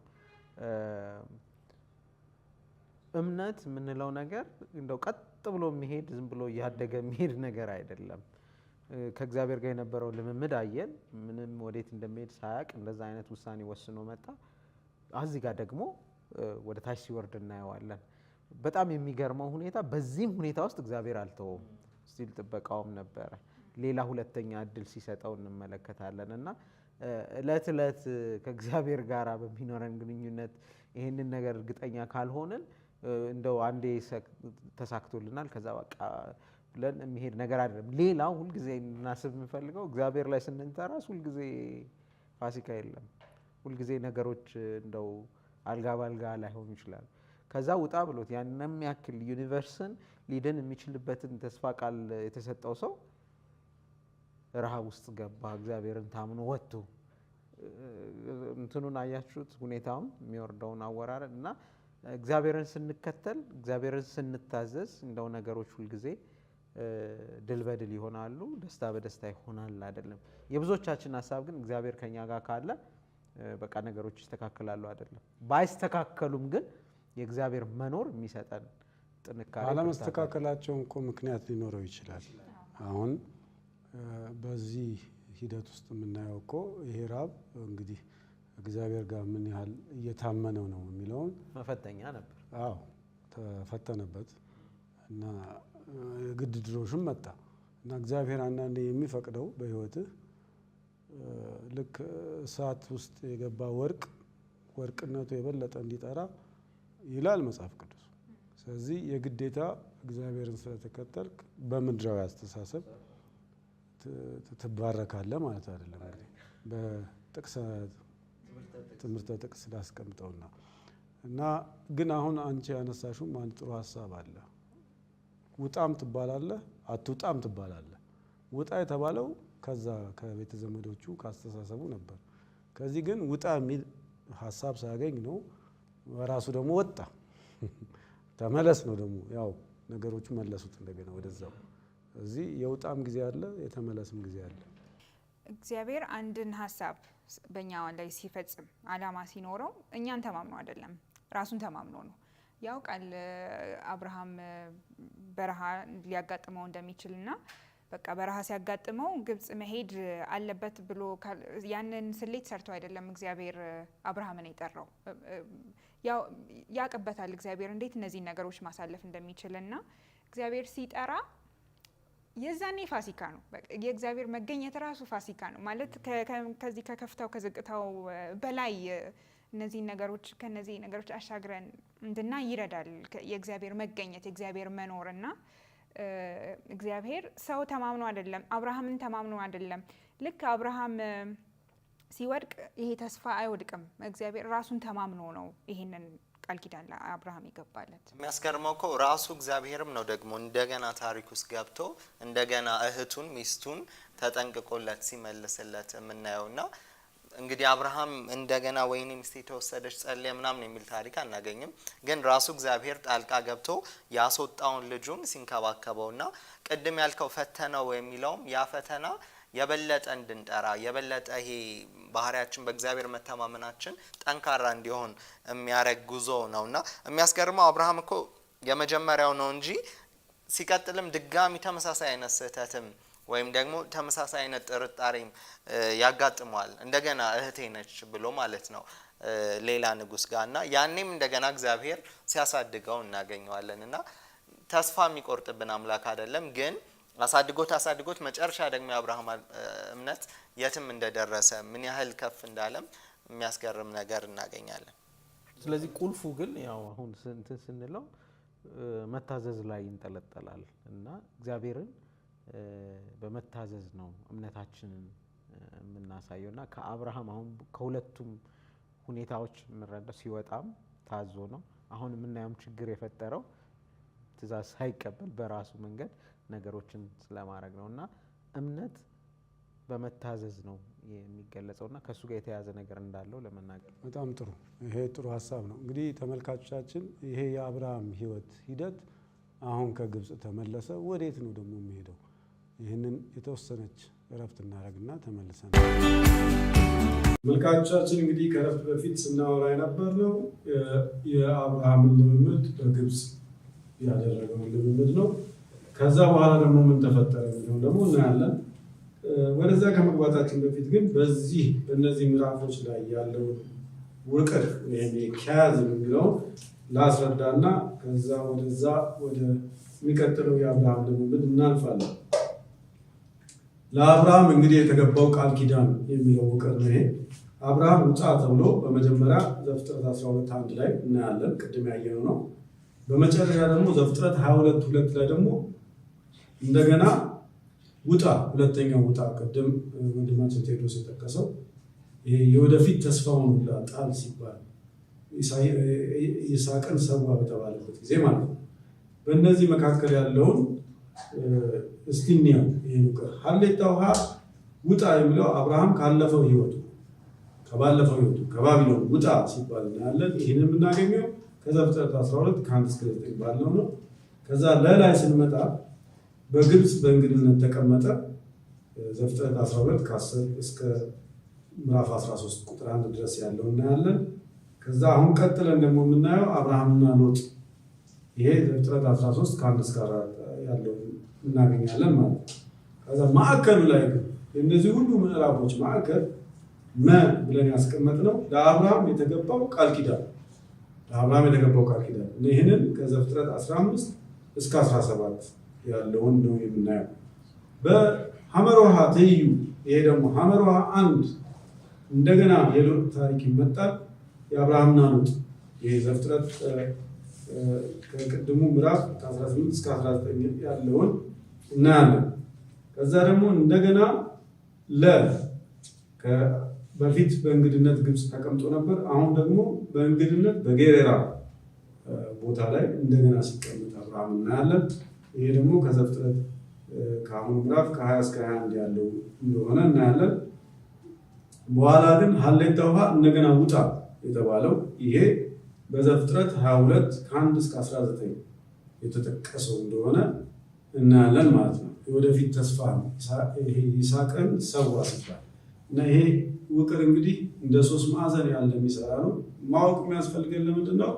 እምነት የምንለው ነገር እንደው ቀጥ ብሎ የሚሄድ ዝም ብሎ እያደገ የሚሄድ ነገር አይደለም። ከእግዚአብሔር ጋር የነበረው ልምምድ አየን፣ ምንም ወዴት እንደሚሄድ ሳያቅ እንደዛ አይነት ውሳኔ ወስኖ መጣ። እዚህ ጋር ደግሞ ወደ ታች ሲወርድ እናየዋለን። በጣም የሚገርመው ሁኔታ በዚህም ሁኔታ ውስጥ እግዚአብሔር አልተወውም፣ ስቲል ጥበቃውም ነበረ። ሌላ ሁለተኛ እድል ሲሰጠው እንመለከታለን እና እለት እለት ከእግዚአብሔር ጋር በሚኖረን ግንኙነት ይህንን ነገር እርግጠኛ ካልሆንን እንደው አንዴ ተሳክቶልናል ከዛ በቃ ብለን የሚሄድ ነገር አይደለም። ሌላው ሁልጊዜ እናስብ የምንፈልገው እግዚአብሔር ላይ ስንንተራስ ሁልጊዜ ፋሲካ የለም። ሁልጊዜ ነገሮች እንደው አልጋ ባልጋ ላይሆኑ ይችላል። ከዛ ውጣ ብሎት ያንንም ያክል ዩኒቨርስን ሊድን የሚችልበትን ተስፋ ቃል የተሰጠው ሰው ረሃብ ውስጥ ገባ። እግዚአብሔርን ታምኖ ወጥቶ እንትኑን አያችሁት፣ ሁኔታውን የሚወርደውን አወራረድ እና እግዚአብሔርን ስንከተል እግዚአብሔርን ስንታዘዝ እንደው ነገሮች ሁልጊዜ ድል በድል ይሆናሉ፣ ደስታ በደስታ ይሆናል አይደለም። የብዙዎቻችን ሀሳብ ግን እግዚአብሔር ከኛ ጋር ካለ በቃ ነገሮች ይስተካከላሉ አይደለም። ባይስተካከሉም ግን የእግዚአብሔር መኖር የሚሰጠን ጥንካሬ አለመስተካከላቸውን እኮ ምክንያት ሊኖረው ይችላል። አሁን በዚህ ሂደት ውስጥ የምናየው እኮ ይሄ ራብ እንግዲህ እግዚአብሔር ጋር ምን ያህል እየታመነው ነው የሚለውን መፈተኛ ነበር። አዎ ተፈተነበት እና ግድ ድሮሽም መጣ እና እግዚአብሔር አንዳንዴ የሚፈቅደው በህይወትህ ልክ እሳት ውስጥ የገባ ወርቅነቱ የበለጠ እንዲጠራ ይላል መጽሐፍ ቅዱስ። ስለዚህ የግዴታ እግዚአብሔርን ስለተከተልክ በምድራዊ አስተሳሰብ ትባረካለህ ማለት አይደለም። እንግዲህ በጥቅስ ትምህርተ ጥቅስ ላስቀምጠውና እና ግን አሁን አንቺ ያነሳሽውም አንድ ጥሩ ሀሳብ አለ። ውጣም ትባላለህ፣ አትውጣም ትባላለህ። ውጣ የተባለው ከዛ ከቤተ ዘመዶቹ ካስተሳሰቡ ነበር። ከዚህ ግን ውጣ የሚል ሀሳብ ሳያገኝ ነው በራሱ ደግሞ ወጣ። ተመለስ ነው ደግሞ ያው ነገሮቹ መለሱት እንደገና ወደዛው። እዚህ የውጣም ጊዜ አለ፣ የተመለስም ጊዜ አለ። እግዚአብሔር አንድን ሀሳብ በእኛ ላይ ሲፈጽም አላማ ሲኖረው እኛን ተማምኖ አይደለም፣ ራሱን ተማምኖ ነው። ያውቃል አብርሃም በረሃ ሊያጋጥመው እንደሚችልና በቃ በረሃ ሲያጋጥመው ግብጽ መሄድ አለበት ብሎ ያንን ስሌት ሰርቶ አይደለም እግዚአብሔር አብርሃምን የጠራው። ያው ያውቅበታል እግዚአብሔር እንዴት እነዚህ ነገሮች ማሳለፍ እንደሚችልና እግዚአብሔር ሲጠራ የዛኔ ፋሲካ ነው። የእግዚአብሔር መገኘት ራሱ ፋሲካ ነው ማለት ከዚህ ከከፍታው ከዝቅታው በላይ እነዚህ ነገሮች ከነዚህ ነገሮች አሻግረን እንድናይ ይረዳል። የእግዚአብሔር መገኘት የእግዚአብሔር መኖርና እግዚአብሔር ሰው ተማምኖ አይደለም፣ አብርሃምን ተማምኖ አይደለም። ልክ አብርሃም ሲወድቅ ይሄ ተስፋ አይወድቅም። እግዚአብሔር ራሱን ተማምኖ ነው ይሄንን ቃል ኪዳን ለአብርሃም ይገባለት። የሚያስገርመው እኮ ራሱ እግዚአብሔርም ነው ደግሞ እንደገና ታሪክ ውስጥ ገብቶ እንደገና እህቱን ሚስቱን ተጠንቅቆለት ሲመልስለት የምናየውና እንግዲህ አብርሃም እንደገና ወይኔ ሚስቴ ተወሰደች ጸለየ ምናምን የሚል ታሪክ አናገኝም። ግን ራሱ እግዚአብሔር ጣልቃ ገብቶ ያስወጣውን ልጁን ሲንከባከበውና ቅድም ያልከው ፈተነው የሚለውም ያ ፈተና የበለጠ እንድንጠራ የበለጠ ይሄ ባህሪያችን በእግዚአብሔር መተማመናችን ጠንካራ እንዲሆን የሚያረግ ጉዞ ነውና የሚያስገርመው አብርሃም እኮ የመጀመሪያው ነው እንጂ ሲቀጥልም ድጋሚ ተመሳሳይ አይነት ስህተትም ወይም ደግሞ ተመሳሳይ አይነት ጥርጣሬም ያጋጥመዋል። እንደገና እህቴ ነች ብሎ ማለት ነው ሌላ ንጉስ ጋርና ያኔም እንደገና እግዚአብሔር ሲያሳድገው እናገኘዋለን። እና ተስፋ የሚቆርጥብን አምላክ አይደለም። ግን አሳድጎት መጨረሻ ደግሞ የአብርሃም እምነት የትም እንደደረሰ ምን ያህል ከፍ እንዳለም የሚያስገርም ነገር እናገኛለን። ስለዚህ ቁልፉ ግን ያው አሁን ስንለው መታዘዝ ላይ ይንጠለጠላል እና እግዚአብሔርን በመታዘዝ ነው እምነታችንን የምናሳየውና ከአብርሃም አሁን ከሁለቱም ሁኔታዎች ምንረዳ ሲወጣም ታዞ ነው። አሁን የምናየው ችግር የፈጠረው ትእዛዝ ሳይቀበል በራሱ መንገድ ነገሮችን ስለማድረግ ነውና እምነት በመታዘዝ ነው የሚገለጸውና ከሱ ጋር የተያዘ ነገር እንዳለው ለመናገር በጣም ጥሩ። ይሄ ጥሩ ሀሳብ ነው። እንግዲህ ተመልካቾቻችን ይሄ የአብርሃም ህይወት ሂደት አሁን ከግብጽ ተመለሰ። ወዴት ነው ደግሞ የሚሄደው? ይህንን የተወሰነች እረፍት እናደርግና ተመልሰን ተመልካቾቻችን እንግዲህ ከእረፍት በፊት ስናወራ የነበርነው የአብርሃምን ልምምድ በግብጽ ያደረገውን ልምምድ ነው። ከዛ በኋላ ደግሞ ምን ተፈጠረ የሚለውን ደግሞ እናያለን። ወደዛ ከመግባታችን በፊት ግን በእነዚህ ምዕራፎች ላይ ያለውን ውቅር ወይም ኪያዝም የሚለውን ላስረዳና ከዛ ወደዛ ወደሚቀጥለው የአብርሃም ልምምድ እናልፋለን። ለአብርሃም እንግዲህ የተገባው ቃል ኪዳን የሚለው ውቅር ነው። ይሄ አብርሃም ውጣ ተብሎ በመጀመሪያ ዘፍጥረት 12:1 ላይ እናያለን፣ ቅድም ያየነው ነው። በመጨረሻ ደግሞ ዘፍጥረት 22:2 ላይ ደግሞ እንደገና ውጣ፣ ሁለተኛው ውጣ፣ ቅድም ወንድማችን ቴዎድሮስ የጠቀሰው ይሄ የወደፊት ተስፋውን ሁላ ጣል ሲባል ይስሐቅን ሰዋ በተባለበት ጊዜ ማለት ነው። በእነዚህ መካከል ያለውን እስቲኒያው ይሄን ውቅር ሀሌታ ውሃ ውጣ የሚለው አብርሃም ከባለፈው ህይወቱ ከባቢሎን ውጣ ሲባል እናያለን። ይህን የምናገኘው ከዘፍጥረት 12:1-9 ባለው ነው። ከዛ ለላይ ስንመጣ በግብጽ በእንግድነት ተቀመጠ። ዘፍጥረት 12:10 እስከ ምዕራፍ 13 ቁጥር 1 ድረስ ያለው እናያለን። ከዛ አሁን ቀጥለን ደግሞ የምናየው አብርሃምና ሎጥ ይሄ ዘፍጥረት 13:1-4 ያለው እናገኛለን ማለት ነው። ከዛ ማዕከሉ ላይ ግን እነዚህ ሁሉ ምዕራፎች ማዕከል ብለን ያስቀመጥነው ለአብርሃም የተገባው ቃል ኪዳን ይህንን ከዘፍጥረት 15-17 ያለውን ነው የምናየው። በሐመር ውሃ ትይዩ ይሄ ደግሞ ሐመር ውሃ 1 እንደገና የሎጥ ታሪክ ይመጣል። የአብርሃምና ሎጥ ይሄ ዘፍጥረት ከቅድሙ ምዕራፍ ከ18-19 ያለውን እናያለን። ከዛ ደግሞ እንደገና በፊት በእንግድነት ግብጽ ተቀምጦ ነበር። አሁን ደግሞ በእንግድነት በጌሬራ ቦታ ላይ እንደገና ሲቀመጥ አብርሃም እናያለን። ይሄ ደግሞ ከዘፍጥረት ከአሁኑ ምዕራፍ ከ20-21 ያለው እንደሆነ እናያለን። በኋላ ግን ሀሌታ ውሃ እንደገና ውጣ የተባለው ይሄ በዘፍጥረት 22:1-19 የተጠቀሰው እንደሆነ እናያለን ማለት ነው። የወደፊት ተስፋ ይስሐቅን ሰዋ ሲባል እና ይሄ ውቅር እንግዲህ እንደ 3 ማዕዘን ያለ የሚሰራ ነው። ማወቅ የሚያስፈልገን ለምንድን ነው?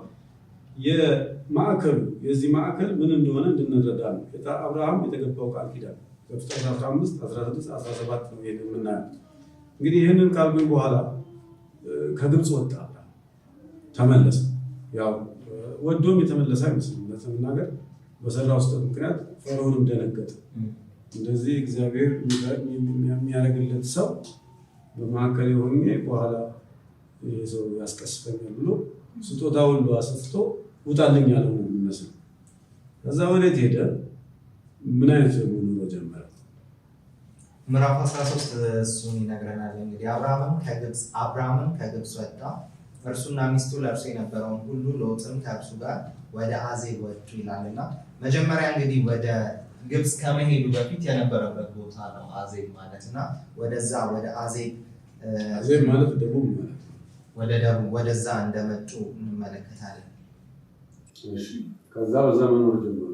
የዚህ ማዕከል ምን እንደሆነ እንድንረዳ ነው። አብርሃም የተገባው ቃል ኪዳን ዘፍጥረት 15-16-17 ነው ይሄንን የምናየው። እንግዲህ ይህንን ካልኩኝ በኋላ ከግብጽ ወጣ፣ ተመለሰ። ያው ወዶም የተመለሰ አይመስልም ለመናገር በሰራው ስህተት ምክንያት ፈርዖንም ደነገጠ። እንደዚህ እግዚአብሔር የሚያደርግለት ሰው በመካከል የሆኜ በኋላ ይሄ ሰው ያስቀስፈኛል ብሎ ስጦታውን ሁሉ አሰፍቶ ውጣልኝ ያለው ነው የሚመስለው። ከዛ ወዴት ሄደ? ምን አይነት ኑሮ ጀመረ? ምዕራፍ 13 እሱን ይነግረናል። እንግዲህ አብርሃምም ከግብጽ ወጣ፣ እርሱና ሚስቱ ለእርሱ የነበረውን ሁሉ ሎጥም ከእርሱ ጋር ወደ አዜብ ወጡ ይላልና መጀመሪያ እንግዲህ ወደ ግብጽ ከመሄዱ በፊት የነበረበት ቦታ ነው አዜብ ማለት እና ወደዛ ወደ አዜብ አዜብ ማለት ደቡብ ማለት ነው። ወደ ደቡብ ወደዛ እንደመጡ እንመለከታለን። እሺ ከዛ በዛ መኖር ጀመሩ።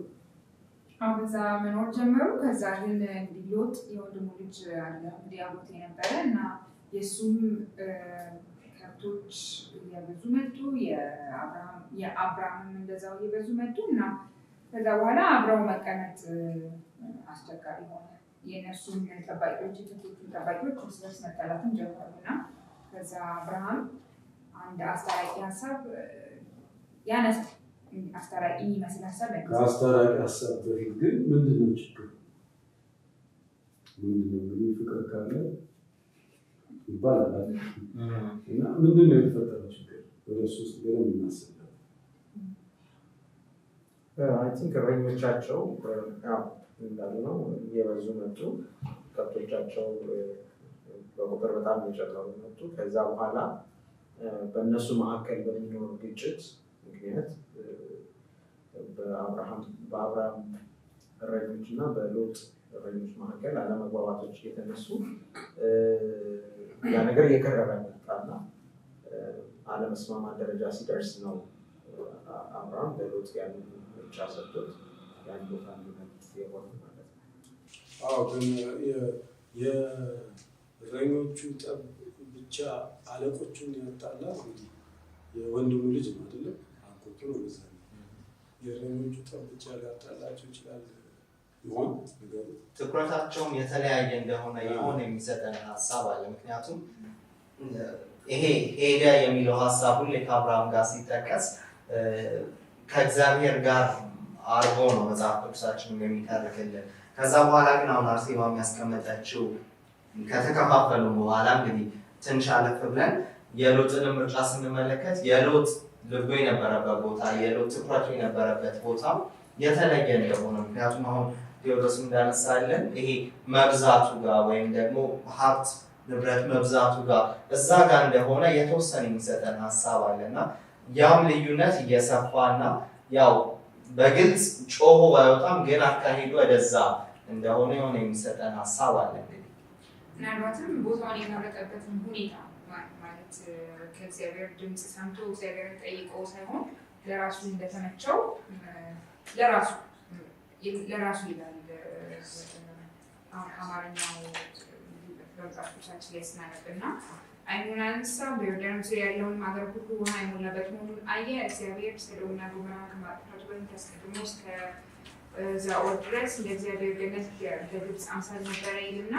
በዛ መኖር ጀመሩ። ከዛ ግን እንግዲህ ሎጥ የወንድሙ ልጅ አለ እንግዲህ አብሮት የነበረ እና የእሱም ከብቶች እየበዙ መጡ፣ የአብርሃምም እንደዛው እየበዙ መጡ እና ከዛ በኋላ አብረው መቀመጥ አስቸጋሪ ሆነ። የእነሱም ጠባቂዎች የከብቶቹን ጠባቂዎች እርስ በርስ መጣላትም ጀመሩ እና ከዛ አብርሃም አንድ አስታራቂ ሀሳብ ያነሳል። አስታራቂ የሚመስል ሀሳብ ከአስታራቂ ሀሳብ በፊት ግን ምንድን ነው ችግር? ምንድን ነው እንግዲህ ፍቅር ካለ ይባላል እና ምንድን ነው የተፈጠረው ችግር? ወደ እሱ ውስጥ ገና የምናስበው አይ ቲንክ እረኞቻቸው እንዳሉ ነው እየበዙ መጡ። ከብቶቻቸው በቁጥር በጣም እየጨመሩ መጡ። ከዛ በኋላ በእነሱ መካከል በሚኖር ግጭት ምክንያት በአብርሃም እረኞች እና በሎጥ እረኞች መካከል አለመግባባቶች እየተነሱ ያ ነገር እየከረረ መጣና አለመስማማት ደረጃ ሲደርስ ነው አብርሃም ለሎጥ ያንን ምርጫ ሰጥቶት ያን ቦታ እንዲመርጥ የሆነ ማለት ነው። ግን የእረኞቹ ጠብ ብቻ አለቆቹን ያጣላ እንግዲህ የወንድሙ ልጅ ነው አይደለም? አጎቱ ነው። በዛ የእረኞቹ ጠብ ብቻ ሊያጣላቸው ይችላል ይሆን ነገሩ? ትኩረታቸውም የተለያየ እንደሆነ የሆነ የሚሰጠን ሀሳብ አለ። ምክንያቱም ይሄ ሄደ የሚለው ሀሳብ ሁሌ ከአብርሃም ጋር ሲጠቀስ ከእግዚአብሔር ጋር አርጎ ነው መጽሐፍ ቅዱሳችንን የሚተርክልን። ከዛ በኋላ ግን አሁን አርሴማ የሚያስቀመጠችው ከተከፋፈሉ በኋላ እንግዲህ ትንሽ አለፍ ብለን የሎጥን ምርጫ ስንመለከት የሎጥ ልቡ የነበረበት ቦታ፣ የሎጥ ትኩረቱ የነበረበት ቦታ የተለየ እንደሆነ ምክንያቱም አሁን ቴዎድሮስ እንዳነሳለን ይሄ መብዛቱ ጋር ወይም ደግሞ ሀብት ንብረት መብዛቱ ጋር እዛ ጋር እንደሆነ የተወሰነ የሚሰጠን ሀሳብ አለና ያም ልዩነት እየሰፋና ያው በግልጽ ጮሆ ባይወጣም ግን አካሄዱ ወደዛ እንደሆነ የሆነ የሚሰጠን ሀሳብ አለ። እንግዲህ ምናልባትም ቦታውን የመረጠበትን ሁኔታ ማለት ከእግዚአብሔር ድምፅ ሰምቶ እግዚአብሔር ጠይቆ ሳይሆን ለራሱ እንደተመቸው ለራሱ ይላል አማርኛው በመጽሐፎቻችን ላይ ስናነብና አይኑን አነሳ፣ በዮርዳኖስ ዙሪያ ያለውን ሀገር ሁሉ ውሃ የሞላበት መሆኑን አየ። እግዚአብሔር ሰዶምና ገሞራን ከማጥፋቱ በፊት አስቀድሞ እስከ ዛኦር ድረስ እንደ እግዚአብሔር ገነት በግብፅ አምሳል ነበረ ይልና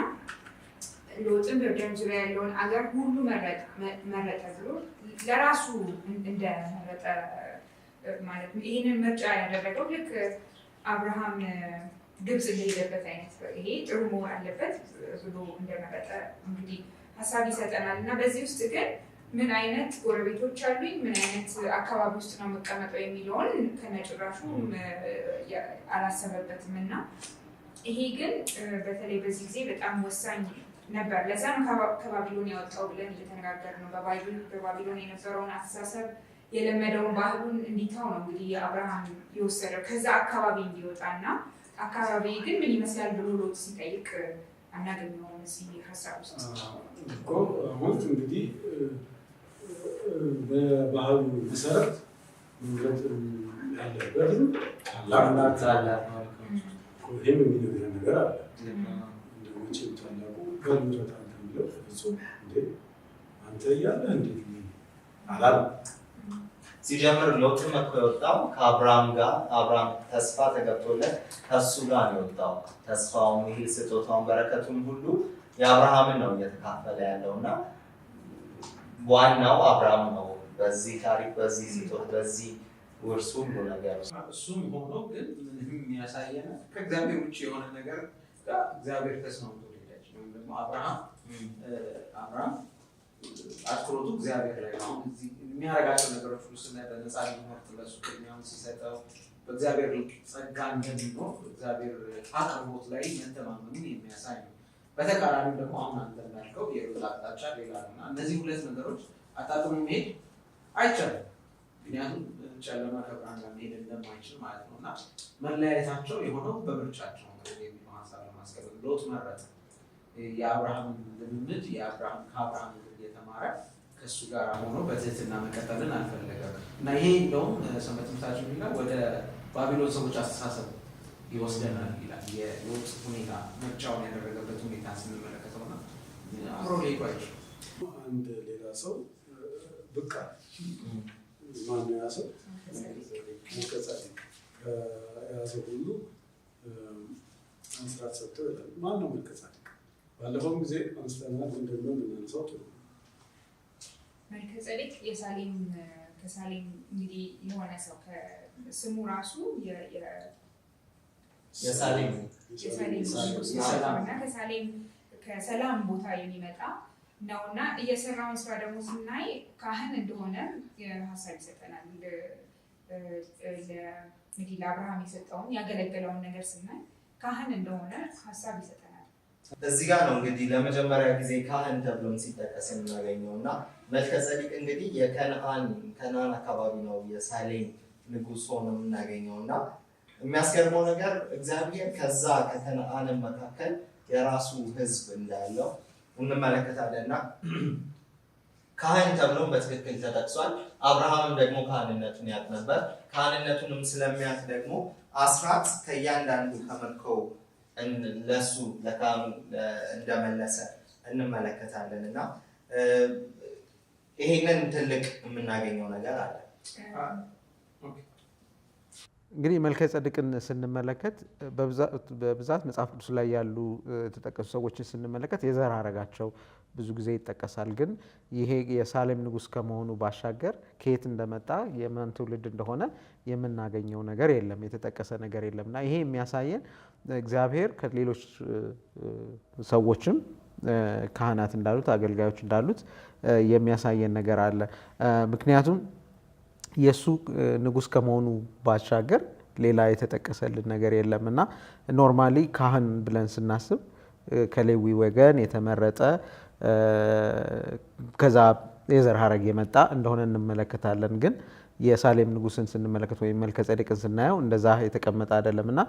ሎጥም በዮርዳኖስ ዙሪያ ያለውን አገር ሁሉ መረጠ ብሎ ለራሱ እንደመረጠ ማለት ነው። ይህንን ምርጫ ያደረገው ልክ አብርሃም ግብፅ እንደሄደበት አይነት ይሄ ጥሩ መሆን አለበት ብሎ እንደመረጠ እንግዲህ ሀሳብ ይሰጠናል። እና በዚህ ውስጥ ግን ምን አይነት ጎረቤቶች አሉኝ፣ ምን አይነት አካባቢ ውስጥ ነው መቀመጠው የሚለውን ከነጭራሹ አላሰበበትም። እና ይሄ ግን በተለይ በዚህ ጊዜ በጣም ወሳኝ ነበር። ለዛ ነው ከባቢሎን ያወጣው ብለን እየተነጋገር ነው። በባቢሎን የነበረውን አስተሳሰብ የለመደውን ባህሉን እንዲታው ነው እንግዲህ አብርሃም የወሰደው ከዛ አካባቢ እንዲወጣ እና አካባቢ ግን ምን ይመስላል ብሎ ሎጥ ሲጠይቅ አናገኘውም እዚህ ሀሳብ ውስጥ እኮ። አሁን እንግዲህ በባህሉ መሰረት መምረጥ ያለበትም ታላቅ ይህም የሚነግረን ነገር አለ። እንደመቼም ታላቁ በምረጥ አንተ የሚለው ፍጹም እንዴ አንተ እያለህ እንዴ አላለም። ሲጀምር ሎጥም እኮ የወጣው ከአብርሃም ጋር አብርሃም ተስፋ ተገብቶለት ከሱ ጋር ነው የወጣው። ተስፋውን ይሄ ስጦታውን በረከቱን ሁሉ የአብርሃምን ነው እየተካፈለ ያለው እና ዋናው አብርሃም ነው በዚህ ታሪክ፣ በዚህ ስጦታ፣ በዚህ ውርስ ሁሉ ነገር። እሱም ሆኖ ግን ምንም የሚያሳየን ከእግዚአብሔር ውጭ የሆነ ነገር ጋር እግዚአብሔር ተስማምቶ ሊሄዳች ወይም ደግሞ አብርሃም አትኩሮቱ እግዚአብሔር ላይ ነው። እዚህ የሚያደርጋቸው ነገሮች ሁሉ ስለ በነፃ ሊመርጥ ለሱ ቅድሚያውን ሲሰጠው በእግዚአብሔር ጸጋ እንደሚኖር እግዚአብሔር አቅርቦት ላይ መተማመኑን የሚያሳይ ነው። በተቃራኒው ደግሞ አሁን አንተ እንዳልከው የሎጥ አቅጣጫ ሌላ ነው እና እነዚህ ሁለት ነገሮች አጣጥሞ መሄድ አይቻልም። ምክንያቱም ጨለማ ከብርሃን ጋር መሄድ እንደማይችል ማለት ነው እና መለያየታቸው የሆነው በምርጫቸው ነው የሚለው ሀሳብ ለማስቀመጥ ሎጥ መረጠ። የአብርሃም ልምምድ ከአብርሃም ማረፍ ከእሱ ጋር ሆኖ በትህትና መቀጠልን አልፈለገም እና ይሄ እንደውም ሰንበት ትምህርታችን የሚለው ወደ ባቢሎን ሰዎች አስተሳሰብ ይወስደናል ይላል። የሎጥ ሁኔታ ምርጫውን ያደረገበት ሁኔታ ስንመለከተው ና አብሮ ሊሄዱ አይችሉ። አንድ ሌላ ሰው ብቃ ማነው ያ ሰው? መልከጼዴቅ ከያዘው ሁሉ አስራት ሰጥተው ይላል። ማነው መልከጼዴቅ? ባለፈውም ጊዜ አንስተናል፣ ግን ደግሞ የምናነሳው ጥሩ ነው። መልከጼዴቅ የሳሌም ከሳሌም እንግዲህ የሆነ ሰው ስሙ ራሱ የሳሌም እና ከሰላም ቦታ የሚመጣ ነው እና እየሰራውን ስራ ደግሞ ስናይ ካህን እንደሆነ ሀሳብ ይሰጠናል። እንግዲህ ለአብርሃም የሰጠውን ያገለገለውን ነገር ስናይ ካህን እንደሆነ ሀሳብ ይሰጠናል። እዚህ ጋር ነው እንግዲህ ለመጀመሪያ ጊዜ ካህን ተብሎም ሲጠቀስ የምናገኘው እና መልከጼዴቅ እንግዲህ ከነዓን አካባቢ ነው የሳሌም ንጉሥ ሆኖ የምናገኘው እና የሚያስገርመው ነገር እግዚአብሔር ከዛ ከከነዓን መካከል የራሱ ሕዝብ እንዳለው እንመለከታለን እና ካህን ተብሎም በትክክል ተጠቅሷል። አብርሃምም ደግሞ ካህንነቱን ያውቅ ነበር። ካህንነቱንም ስለሚያውቅ ደግሞ አስራት ከእያንዳንዱ ከመርከው ለሱ ለካህኑ እንደመለሰ እንመለከታለን እና ይሄንን ትልቅ የምናገኘው ነገር አለ። እንግዲህ መልከጼዴቅን ስንመለከት በብዛት መጽሐፍ ቅዱስ ላይ ያሉ የተጠቀሱ ሰዎችን ስንመለከት የዘር ሐረጋቸው ብዙ ጊዜ ይጠቀሳል። ግን ይሄ የሳሌም ንጉሥ ከመሆኑ ባሻገር ከየት እንደመጣ የማን ትውልድ እንደሆነ የምናገኘው ነገር የለም፣ የተጠቀሰ ነገር የለም እና ይሄ የሚያሳየን እግዚአብሔር ከሌሎች ሰዎችም ካህናት እንዳሉት አገልጋዮች እንዳሉት የሚያሳየን ነገር አለ። ምክንያቱም የእሱ ንጉሥ ከመሆኑ ባሻገር ሌላ የተጠቀሰልን ነገር የለም እና ኖርማሊ ካህን ብለን ስናስብ ከሌዊ ወገን የተመረጠ ከዛ የዘር ሐረግ የመጣ እንደሆነ እንመለከታለን። ግን የሳሌም ንጉሥን ስንመለከት ወይም መልከጼዴቅን ስናየው እንደዛ የተቀመጠ አይደለም እና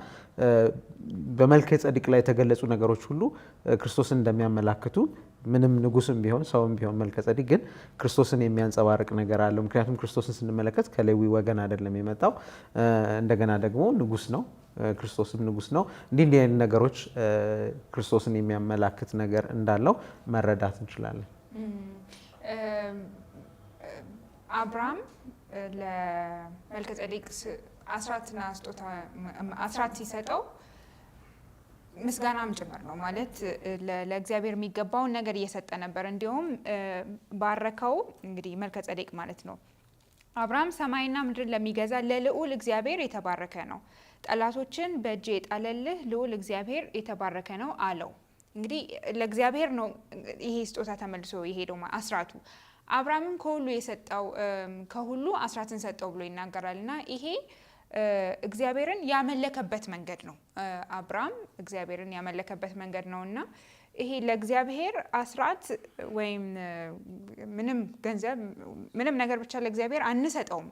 በመልከጼዴቅ ላይ የተገለጹ ነገሮች ሁሉ ክርስቶስን እንደሚያመላክቱ ምንም ንጉሥም ቢሆን ሰውም ቢሆን መልከጼዴቅ ግን ክርስቶስን የሚያንጸባርቅ ነገር አለው። ምክንያቱም ክርስቶስን ስንመለከት ከሌዊ ወገን አይደለም የመጣው፣ እንደገና ደግሞ ንጉሥ ነው። ክርስቶስም ንጉሥ ነው። እንዲህ አይነት ነገሮች ክርስቶስን የሚያመላክት ነገር እንዳለው መረዳት እንችላለን። አብርሃም ለመልከጼዴቅ አስራትና ስጦታ አስራት ሲሰጠው ምስጋናም ጭምር ነው ማለት ለእግዚአብሔር የሚገባውን ነገር እየሰጠ ነበር። እንዲሁም ባረከው እንግዲህ መልከጼዴቅ ማለት ነው። አብርሃም ሰማይና ምድርን ለሚገዛ ለልዑል እግዚአብሔር የተባረከ ነው፣ ጠላቶችን በእጅ የጣለልህ ልዑል እግዚአብሔር የተባረከ ነው አለው። እንግዲህ ለእግዚአብሔር ነው ይሄ ስጦታ ተመልሶ የሄደው አስራቱ። አብርሃምም ከሁሉ የሰጠው ከሁሉ አስራትን ሰጠው ብሎ ይናገራል እና ይሄ እግዚአብሔርን ያመለከበት መንገድ ነው። አብርሃም እግዚአብሔርን ያመለከበት መንገድ ነው እና ይሄ ለእግዚአብሔር አስራት ወይም ምንም ገንዘብ ምንም ነገር ብቻ ለእግዚአብሔር አንሰጠውም።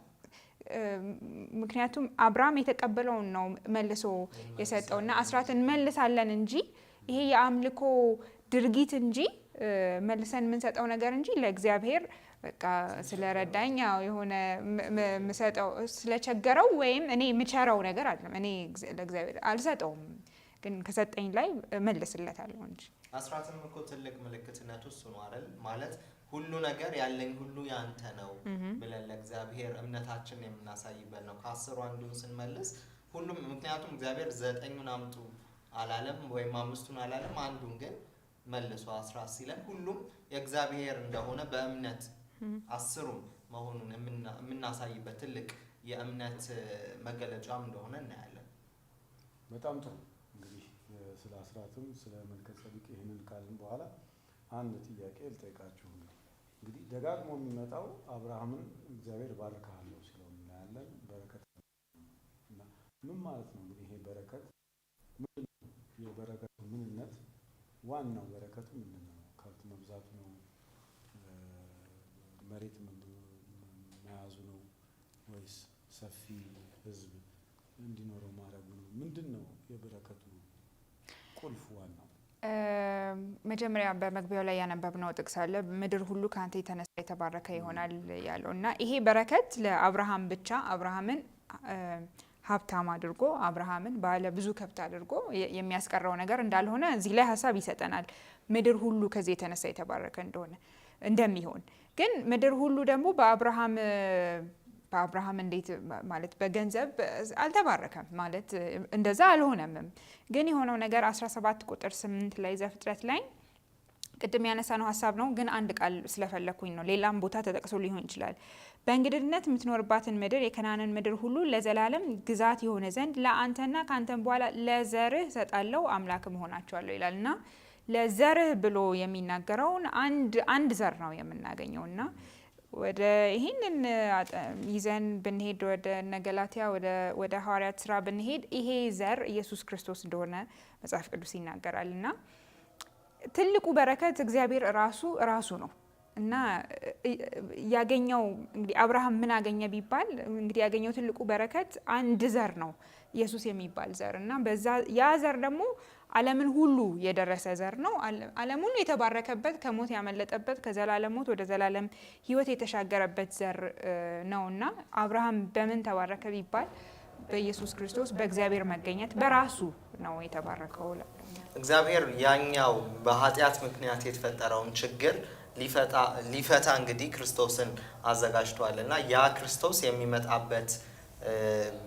ምክንያቱም አብርሃም የተቀበለውን ነው መልሶ የሰጠው እና አስራት እንመልሳለን እንጂ ይሄ የአምልኮ ድርጊት እንጂ መልሰን የምንሰጠው ነገር እንጂ ለእግዚአብሔር በቃ ስለረዳኝ የሆነ ምሰጠው ስለቸገረው ወይም እኔ የምቸረው ነገር አይደለም። እኔ ለእግዚአብሔር አልሰጠውም፣ ግን ከሰጠኝ ላይ መልስለታለሁ እንጂ። አስራትም እኮ ትልቅ ምልክትነቱ እሱ ነው አይደል? ማለት ሁሉ ነገር ያለኝ ሁሉ ያንተ ነው ብለን ለእግዚአብሔር እምነታችንን የምናሳይበት ነው። ከአስሩ አንዱን ስንመልስ ሁሉም ምክንያቱም እግዚአብሔር 9ን አምጡ አላለም ወይም 5ቱን አላለም፣ አንዱን ግን መልሶ አስራት ሲለን ሁሉም የእግዚአብሔር እንደሆነ በእምነት 10ሩም መሆኑን የምናሳይበት ትልቅ የእምነት መገለጫም እንደሆነ እናያለን። በጣም ጥሩ። እንግዲህ ስለ አስራትም ስለ መልከጼዴቅ ይህንን ካልን በኋላ አንድ ጥያቄ ልጠይቃችሁ። እንግዲህ ደጋግሞ የሚመጣው አብርሃምን እግዚአብሔር ባርካለሁ ሲለው እናያለን። በረከት እና ምን ማለት ነው? እንግዲህ ይሄ በረከት ምንድን ነው? የበረከቱ ምንነት ዋናው በረከቱ ምንድን ነው? ከብት መብዛቱ ነው? መሬት መያዙ ነው? ወይስ ሰፊ ሕዝብ እንዲኖረው ማድረጉ ነው? ምንድን ነው የበረከቱ ቁልፉ ዋናው? መጀመሪያ በመግቢያው ላይ ያነበብነው ጥቅስ አለ ምድር ሁሉ ካንተ የተነሳ የተባረከ ይሆናል ያለው እና ይሄ በረከት ለአብርሃም ብቻ አብርሃምን ሀብታም አድርጎ አብርሃምን ባለ ብዙ ከብት አድርጎ የሚያስቀረው ነገር እንዳልሆነ እዚህ ላይ ሀሳብ ይሰጠናል። ምድር ሁሉ ከዚህ የተነሳ የተባረከ እንደሆነ እንደሚሆን ግን ምድር ሁሉ ደግሞ በአብርሃም እንዴት ማለት በገንዘብ አልተባረከም ማለት እንደዛ አልሆነም። ግን የሆነው ነገር 17 ቁጥር 8 ላይ ዘፍጥረት ላይ ቅድም ያነሳነው ሀሳብ ነው ግን አንድ ቃል ስለፈለኩኝ ነው ሌላም ቦታ ተጠቅሶ ሊሆን ይችላል። በእንግድነት የምትኖርባትን ምድር የከናንን ምድር ሁሉ ለዘላለም ግዛት የሆነ ዘንድ ለአንተና ካንተም በኋላ ለዘርህ ሰጣለው አምላክ መሆናቸዋለሁ ይላልና ለዘርህ ብሎ የሚናገረውን አንድ ዘር ነው የምናገኘውና ወደ ይሄንን ይዘን ብንሄድ ወደ ገላትያ ወደ ሐዋርያት ስራ ብንሄድ ይሄ ዘር ኢየሱስ ክርስቶስ እንደሆነ መጽሐፍ ቅዱስ ይናገራልና ትልቁ በረከት እግዚአብሔር ራሱ ነው እና ያገኘው እንግዲህ አብርሃም ምን አገኘ ቢባል እንግዲህ ያገኘው ትልቁ በረከት አንድ ዘር ነው ኢየሱስ የሚባል ዘር እና በዛ ያ ዘር ደግሞ ዓለምን ሁሉ የደረሰ ዘር ነው። ዓለም ሁሉ የተባረከበት ከሞት ያመለጠበት ከዘላለም ሞት ወደ ዘላለም ሕይወት የተሻገረበት ዘር ነውና አብርሃም በምን ተባረከ ቢባል በኢየሱስ ክርስቶስ በእግዚአብሔር መገኘት በራሱ ነው የተባረከው። እግዚአብሔር ያኛው በኃጢአት ምክንያት የተፈጠረውን ችግር ሊፈታ እንግዲህ ክርስቶስን አዘጋጅቷልና ያ ክርስቶስ የሚመጣበት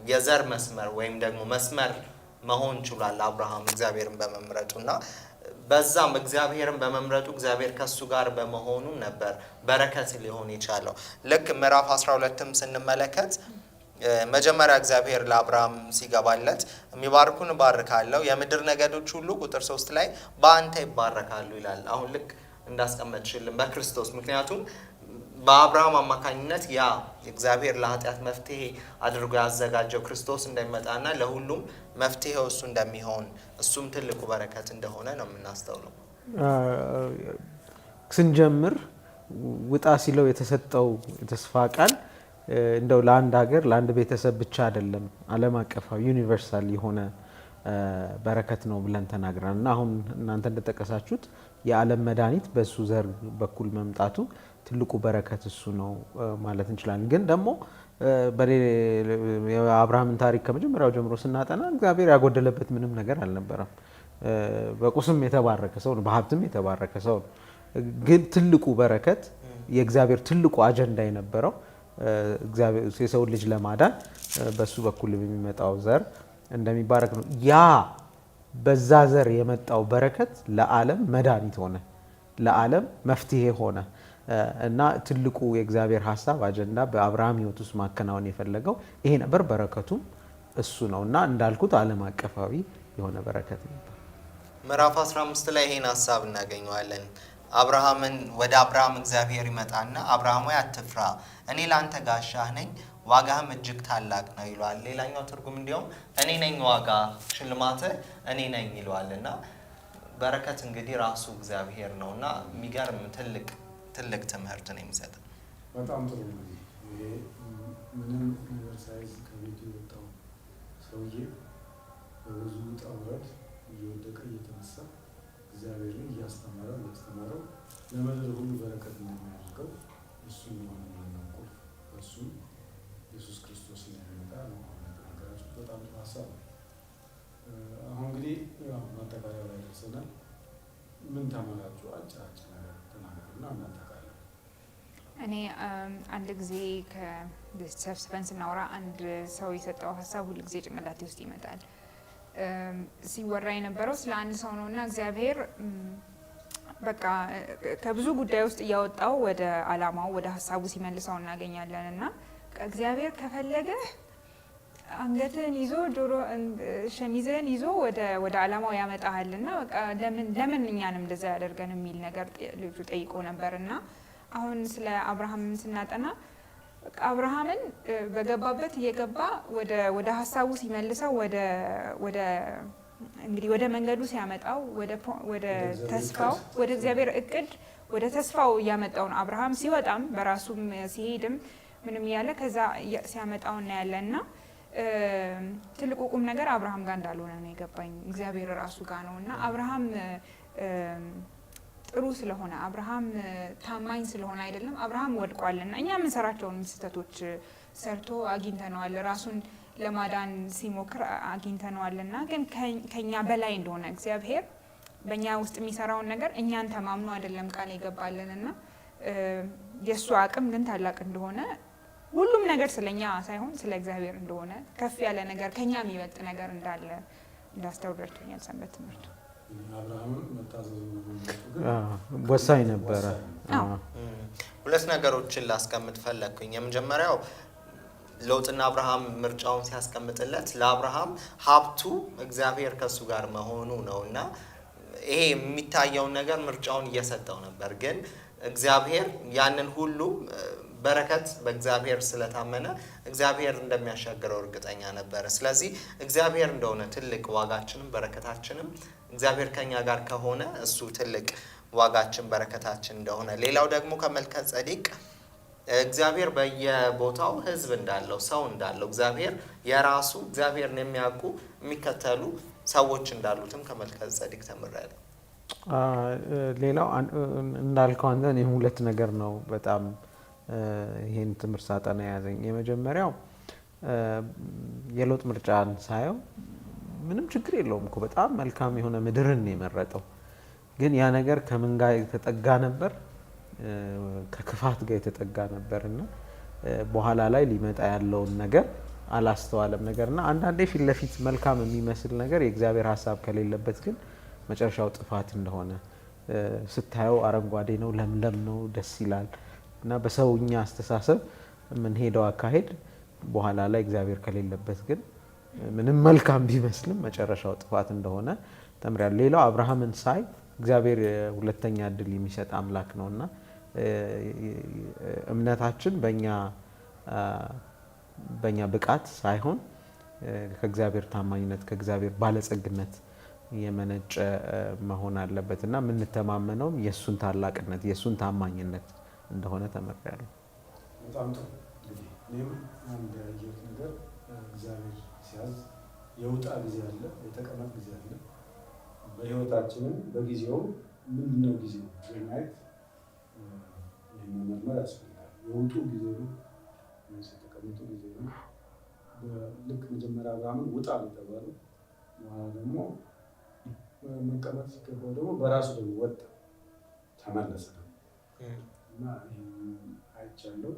የዘር መስመር ወይም ደግሞ መስመር መሆን ችሏል አብርሃም እግዚአብሔርን በመምረጡና በዛም እግዚአብሔርን በመምረጡ እግዚአብሔር ከሱ ጋር በመሆኑ ነበር በረከት ሊሆን የቻለው። ልክ ምዕራፍ 12ም ስንመለከት መጀመሪያ እግዚአብሔር ለአብርሃም ሲገባለት የሚባርኩን እባርካለሁ የምድር ነገዶች ሁሉ ቁጥር 3 ላይ በአንተ ይባረካሉ ይላል። አሁን ልክ እንዳስቀመጥሽልን በክርስቶስ ምክንያቱም በአብርሃም አማካኝነት ያ እግዚአብሔር ለኃጢአት መፍትሄ አድርጎ ያዘጋጀው ክርስቶስ እንደሚመጣና ለሁሉም መፍትሄው እሱ እንደሚሆን እሱም ትልቁ በረከት እንደሆነ ነው የምናስተውለው። ስንጀምር ውጣ ሲለው የተሰጠው የተስፋ ቃል እንደው ለአንድ ሀገር ለአንድ ቤተሰብ ብቻ አይደለም ዓለም አቀፋዊ ዩኒቨርሳል የሆነ በረከት ነው ብለን ተናግረናል እና አሁን እናንተ እንደጠቀሳችሁት የዓለም መድኃኒት በሱ ዘር በኩል መምጣቱ ትልቁ በረከት እሱ ነው ማለት እንችላለን። ግን ደግሞ የአብርሃምን ታሪክ ከመጀመሪያው ጀምሮ ስናጠና እግዚአብሔር ያጎደለበት ምንም ነገር አልነበረም። በቁስም የተባረከ ሰው ነው፣ በሀብትም የተባረከ ሰው ነው። ግን ትልቁ በረከት የእግዚአብሔር ትልቁ አጀንዳ የነበረው የሰው ልጅ ለማዳን በሱ በኩል የሚመጣው ዘር እንደሚባረክ ነው። ያ በዛ ዘር የመጣው በረከት ለዓለም መድኃኒት ሆነ፣ ለዓለም መፍትሄ ሆነ እና ትልቁ የእግዚአብሔር ሀሳብ አጀንዳ በአብርሃም ሕይወት ውስጥ ማከናወን የፈለገው ይሄ ነበር። በረከቱም እሱ ነው እና እንዳልኩት ዓለም አቀፋዊ የሆነ በረከት ነበር። ምዕራፍ 15 ላይ ይሄን ሀሳብ እናገኘዋለን። ወደ አብርሃም እግዚአብሔር ይመጣና አብርሃም ሆይ አትፍራ፣ እኔ ላንተ ጋሻህ ነኝ፣ ዋጋህም እጅግ ታላቅ ነው ይለዋል። ሌላኛው ትርጉም እንዲያውም እኔ ነኝ ዋጋ ሽልማትህ እኔ ነኝ ይለዋልና በረከት እንግዲህ ራሱ እግዚአብሔር ነውና የሚገርም ትልቅ ትምህርት ነው የሚሰጠው። በጣም ጥሩ ነው። ይሄ ምንም ነገር ሳይዝ ከቤቱ የወጣው ሰውዬ በብዙ ውጣ ውረድ እየወደቀ እየተነሳ እግዚአብሔርን እያስተማረው ለምድር ሁሉ በረከት እንደሚያደርገው እሱ የሆነ የምናውቀው እሱ ኢየሱስ ክርስቶስ እንደሚመጣ ነው ነገራችሁ። በጣም ጥሩ ሀሳብ ነው። አሁን እንግዲህ ማጠቃለያ ላይ ደርሰናል። ምን ተማራችሁ? አጭር ነገር ተናገሩና እናጠቃለን። እኔ አንድ ጊዜ ከሰብስበን ስናወራ አንድ ሰው የሰጠው ሀሳብ ሁሉ ጊዜ ጭንቅላቴ ውስጥ ይመጣል። ሲወራ የነበረው ስለ አንድ ሰው ነው እና እግዚአብሔር በቃ ከብዙ ጉዳይ ውስጥ እያወጣው ወደ አላማው ወደ ሀሳቡ ሲመልሰው እናገኛለን እና እግዚአብሔር ከፈለገ አንገትን ይዞ ጆሮ ሸሚዝን ይዞ ወደ አላማው ያመጣሃልና በቃ ለምን እኛንም እንደዛ ያደርገን የሚል ነገር ልጁ ጠይቆ ነበርና አሁን ስለ አብርሃም ስናጠና አብርሃምን በገባበት እየገባ ወደ ሀሳቡ ሲመልሰው እንግዲህ ወደ መንገዱ ሲያመጣው ወደ ተስፋው ወደ እግዚአብሔር እቅድ ወደ ተስፋው እያመጣው ነው። አብርሃም ሲወጣም በራሱም ሲሄድም ምንም እያለ ከዛ ሲያመጣው እናያለንና ትልቁ ቁም ነገር አብርሃም ጋር እንዳልሆነ ነው የገባኝ። እግዚአብሔር ራሱ ጋር ነውና አብርሃም ጥሩ ስለሆነ አብርሃም ታማኝ ስለሆነ አይደለም። አብርሃም ወድቋልና እኛ የምንሰራቸውን ስህተቶች ሰርቶ አግኝተነዋል። ራሱን ለማዳን ሲሞክር አግኝተነዋልና ግን ከኛ በላይ እንደሆነ እግዚአብሔር በእኛ ውስጥ የሚሰራውን ነገር እኛን ተማምኖ አይደለም ቃል የገባልንና የእሱ አቅም ግን ታላቅ እንደሆነ ሁሉም ነገር ስለኛ ሳይሆን ስለ እግዚአብሔር እንደሆነ ከፍ ያለ ነገር ከኛ የሚበልጥ ነገር እንዳለ እንዳስተውል ረድቶኛል ሰንበት ትምህርቱ። አብርሃምን መታዘዙ ወሳኝ ነበረ። ሁለት ነገሮችን ላስቀምጥ ፈለግኩኝ። የመጀመሪያው ሎጥና አብርሃም ምርጫውን ሲያስቀምጥለት ለአብርሃም ሀብቱ እግዚአብሔር ከሱ ጋር መሆኑ ነውና ይሄ የሚታየውን ነገር ምርጫውን እየሰጠው ነበር። ግን እግዚአብሔር ያንን ሁሉ በረከት በእግዚአብሔር ስለታመነ እግዚአብሔር እንደሚያሻግረው እርግጠኛ ነበር። ስለዚህ እግዚአብሔር እንደሆነ ትልቅ ዋጋችንም በረከታችንም እግዚአብሔር ከኛ ጋር ከሆነ እሱ ትልቅ ዋጋችን በረከታችን እንደሆነ፣ ሌላው ደግሞ ከመልከ ጸዲቅ እግዚአብሔር በየቦታው ሕዝብ እንዳለው ሰው እንዳለው እግዚአብሔር የራሱ እግዚአብሔርን የሚያውቁ የሚከተሉ ሰዎች እንዳሉትም ከመልከ ጸዲቅ ተምሬያለሁ። ሌላው እንዳልከው አንተ እኔም ሁለት ነገር ነው በጣም ይሄን ትምህርት ሳጠና የያዘኝ። የመጀመሪያው የሎጥ ምርጫን ሳየው ምንም ችግር የለውም እኮ በጣም መልካም የሆነ ምድርን የመረጠው፣ ግን ያ ነገር ከምን ጋር የተጠጋ ነበር? ከክፋት ጋር የተጠጋ ነበር እና በኋላ ላይ ሊመጣ ያለውን ነገር አላስተዋለም ነገርና አንዳንዴ ፊት ለፊት መልካም የሚመስል ነገር የእግዚአብሔር ሀሳብ ከሌለበት ግን መጨረሻው ጥፋት እንደሆነ ስታየው አረንጓዴ ነው፣ ለምለም ነው፣ ደስ ይላል እና በሰውኛ አስተሳሰብ የምንሄደው አካሄድ በኋላ ላይ እግዚአብሔር ከሌለበት ግን ምንም መልካም ቢመስልም መጨረሻው ጥፋት እንደሆነ ተምሬያለሁ። ሌላው አብርሃምን ሳይ እግዚአብሔር ሁለተኛ እድል የሚሰጥ አምላክ ነውና እምነታችን በእኛ ብቃት ሳይሆን ከእግዚአብሔር ታማኝነት ከእግዚአብሔር ባለጸግነት የመነጨ መሆን አለበት እና የምንተማመነውም የእሱን ታላቅነት የእሱን ታማኝነት እንደሆነ ተመሪያለሁ። በጣም ጥሩ። እንግዲህ እኔም አንድ ያየሁት ነገር እግዚአብሔር ሲያዝ የውጣ ጊዜ አለ፣ የተቀመጥ ጊዜ አለ። በህይወታችንም በጊዜው ምንድነው ጊዜው የማየት መመርመር ያስፈልጋል። የውጡ ጊዜ ነው ወይስ የተቀመጡ ጊዜ ነው? ልክ መጀመሪያ አብርሃምን ውጣ የተባለው በኋላ ደግሞ መቀመጥ ሲገባው ደግሞ በራሱ ደግሞ ወጣ ተመለሰ እና አይቻለሁ።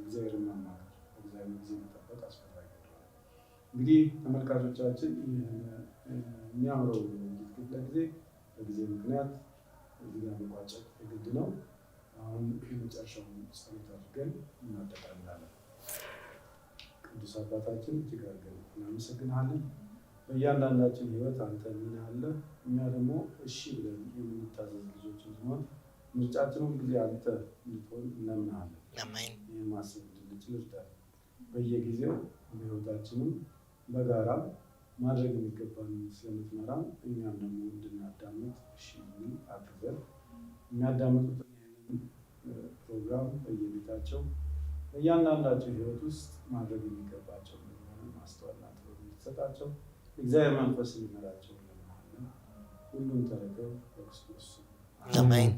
እግዚአብሔርን ማማከር እግዚአብሔር ጊዜ መጠበቅ አስፈላጊ ነው። እንግዲህ ተመልካቾቻችን የሚያምረው ክፍለ ጊዜ በጊዜ ምክንያት እዚህ ጋር መቋጨት የግድ ነው። አሁን የመጨረሻውን ጸሎት አድርገን እናጠቃልላለን። ቅዱስ አባታችን እጅግ አድርገን እናመሰግናለን። በእያንዳንዳችን ህይወት አንተ ሚና አለ። እኛ ደግሞ እሺ ብለን የምንታዘዝ ልጆች እንድንሆን ምርጫችን ሁል ጊዜ አንተ እንድትሆን እንለምንሃለን። ይህን ማሰብ እንድንችል እርዳን። በየጊዜው በህይወታችንም በጋራ ማድረግ የሚገባን ስለምትመራን እኛም ደግሞ እንድናዳምጥ እሺ ብለን አግዘን የሚያዳምጡትን ፕሮግራም በየቤታቸው በእያንዳንዳቸው ህይወት ውስጥ ማድረግ የሚገባቸው ማስተዋልና ጥበብ እንድትሰጣቸው እግዚአብሔር መንፈስ እንዲመራቸው እንለምንሃለን። ሁሉም ተረከብ በክርስቶስ አሜን።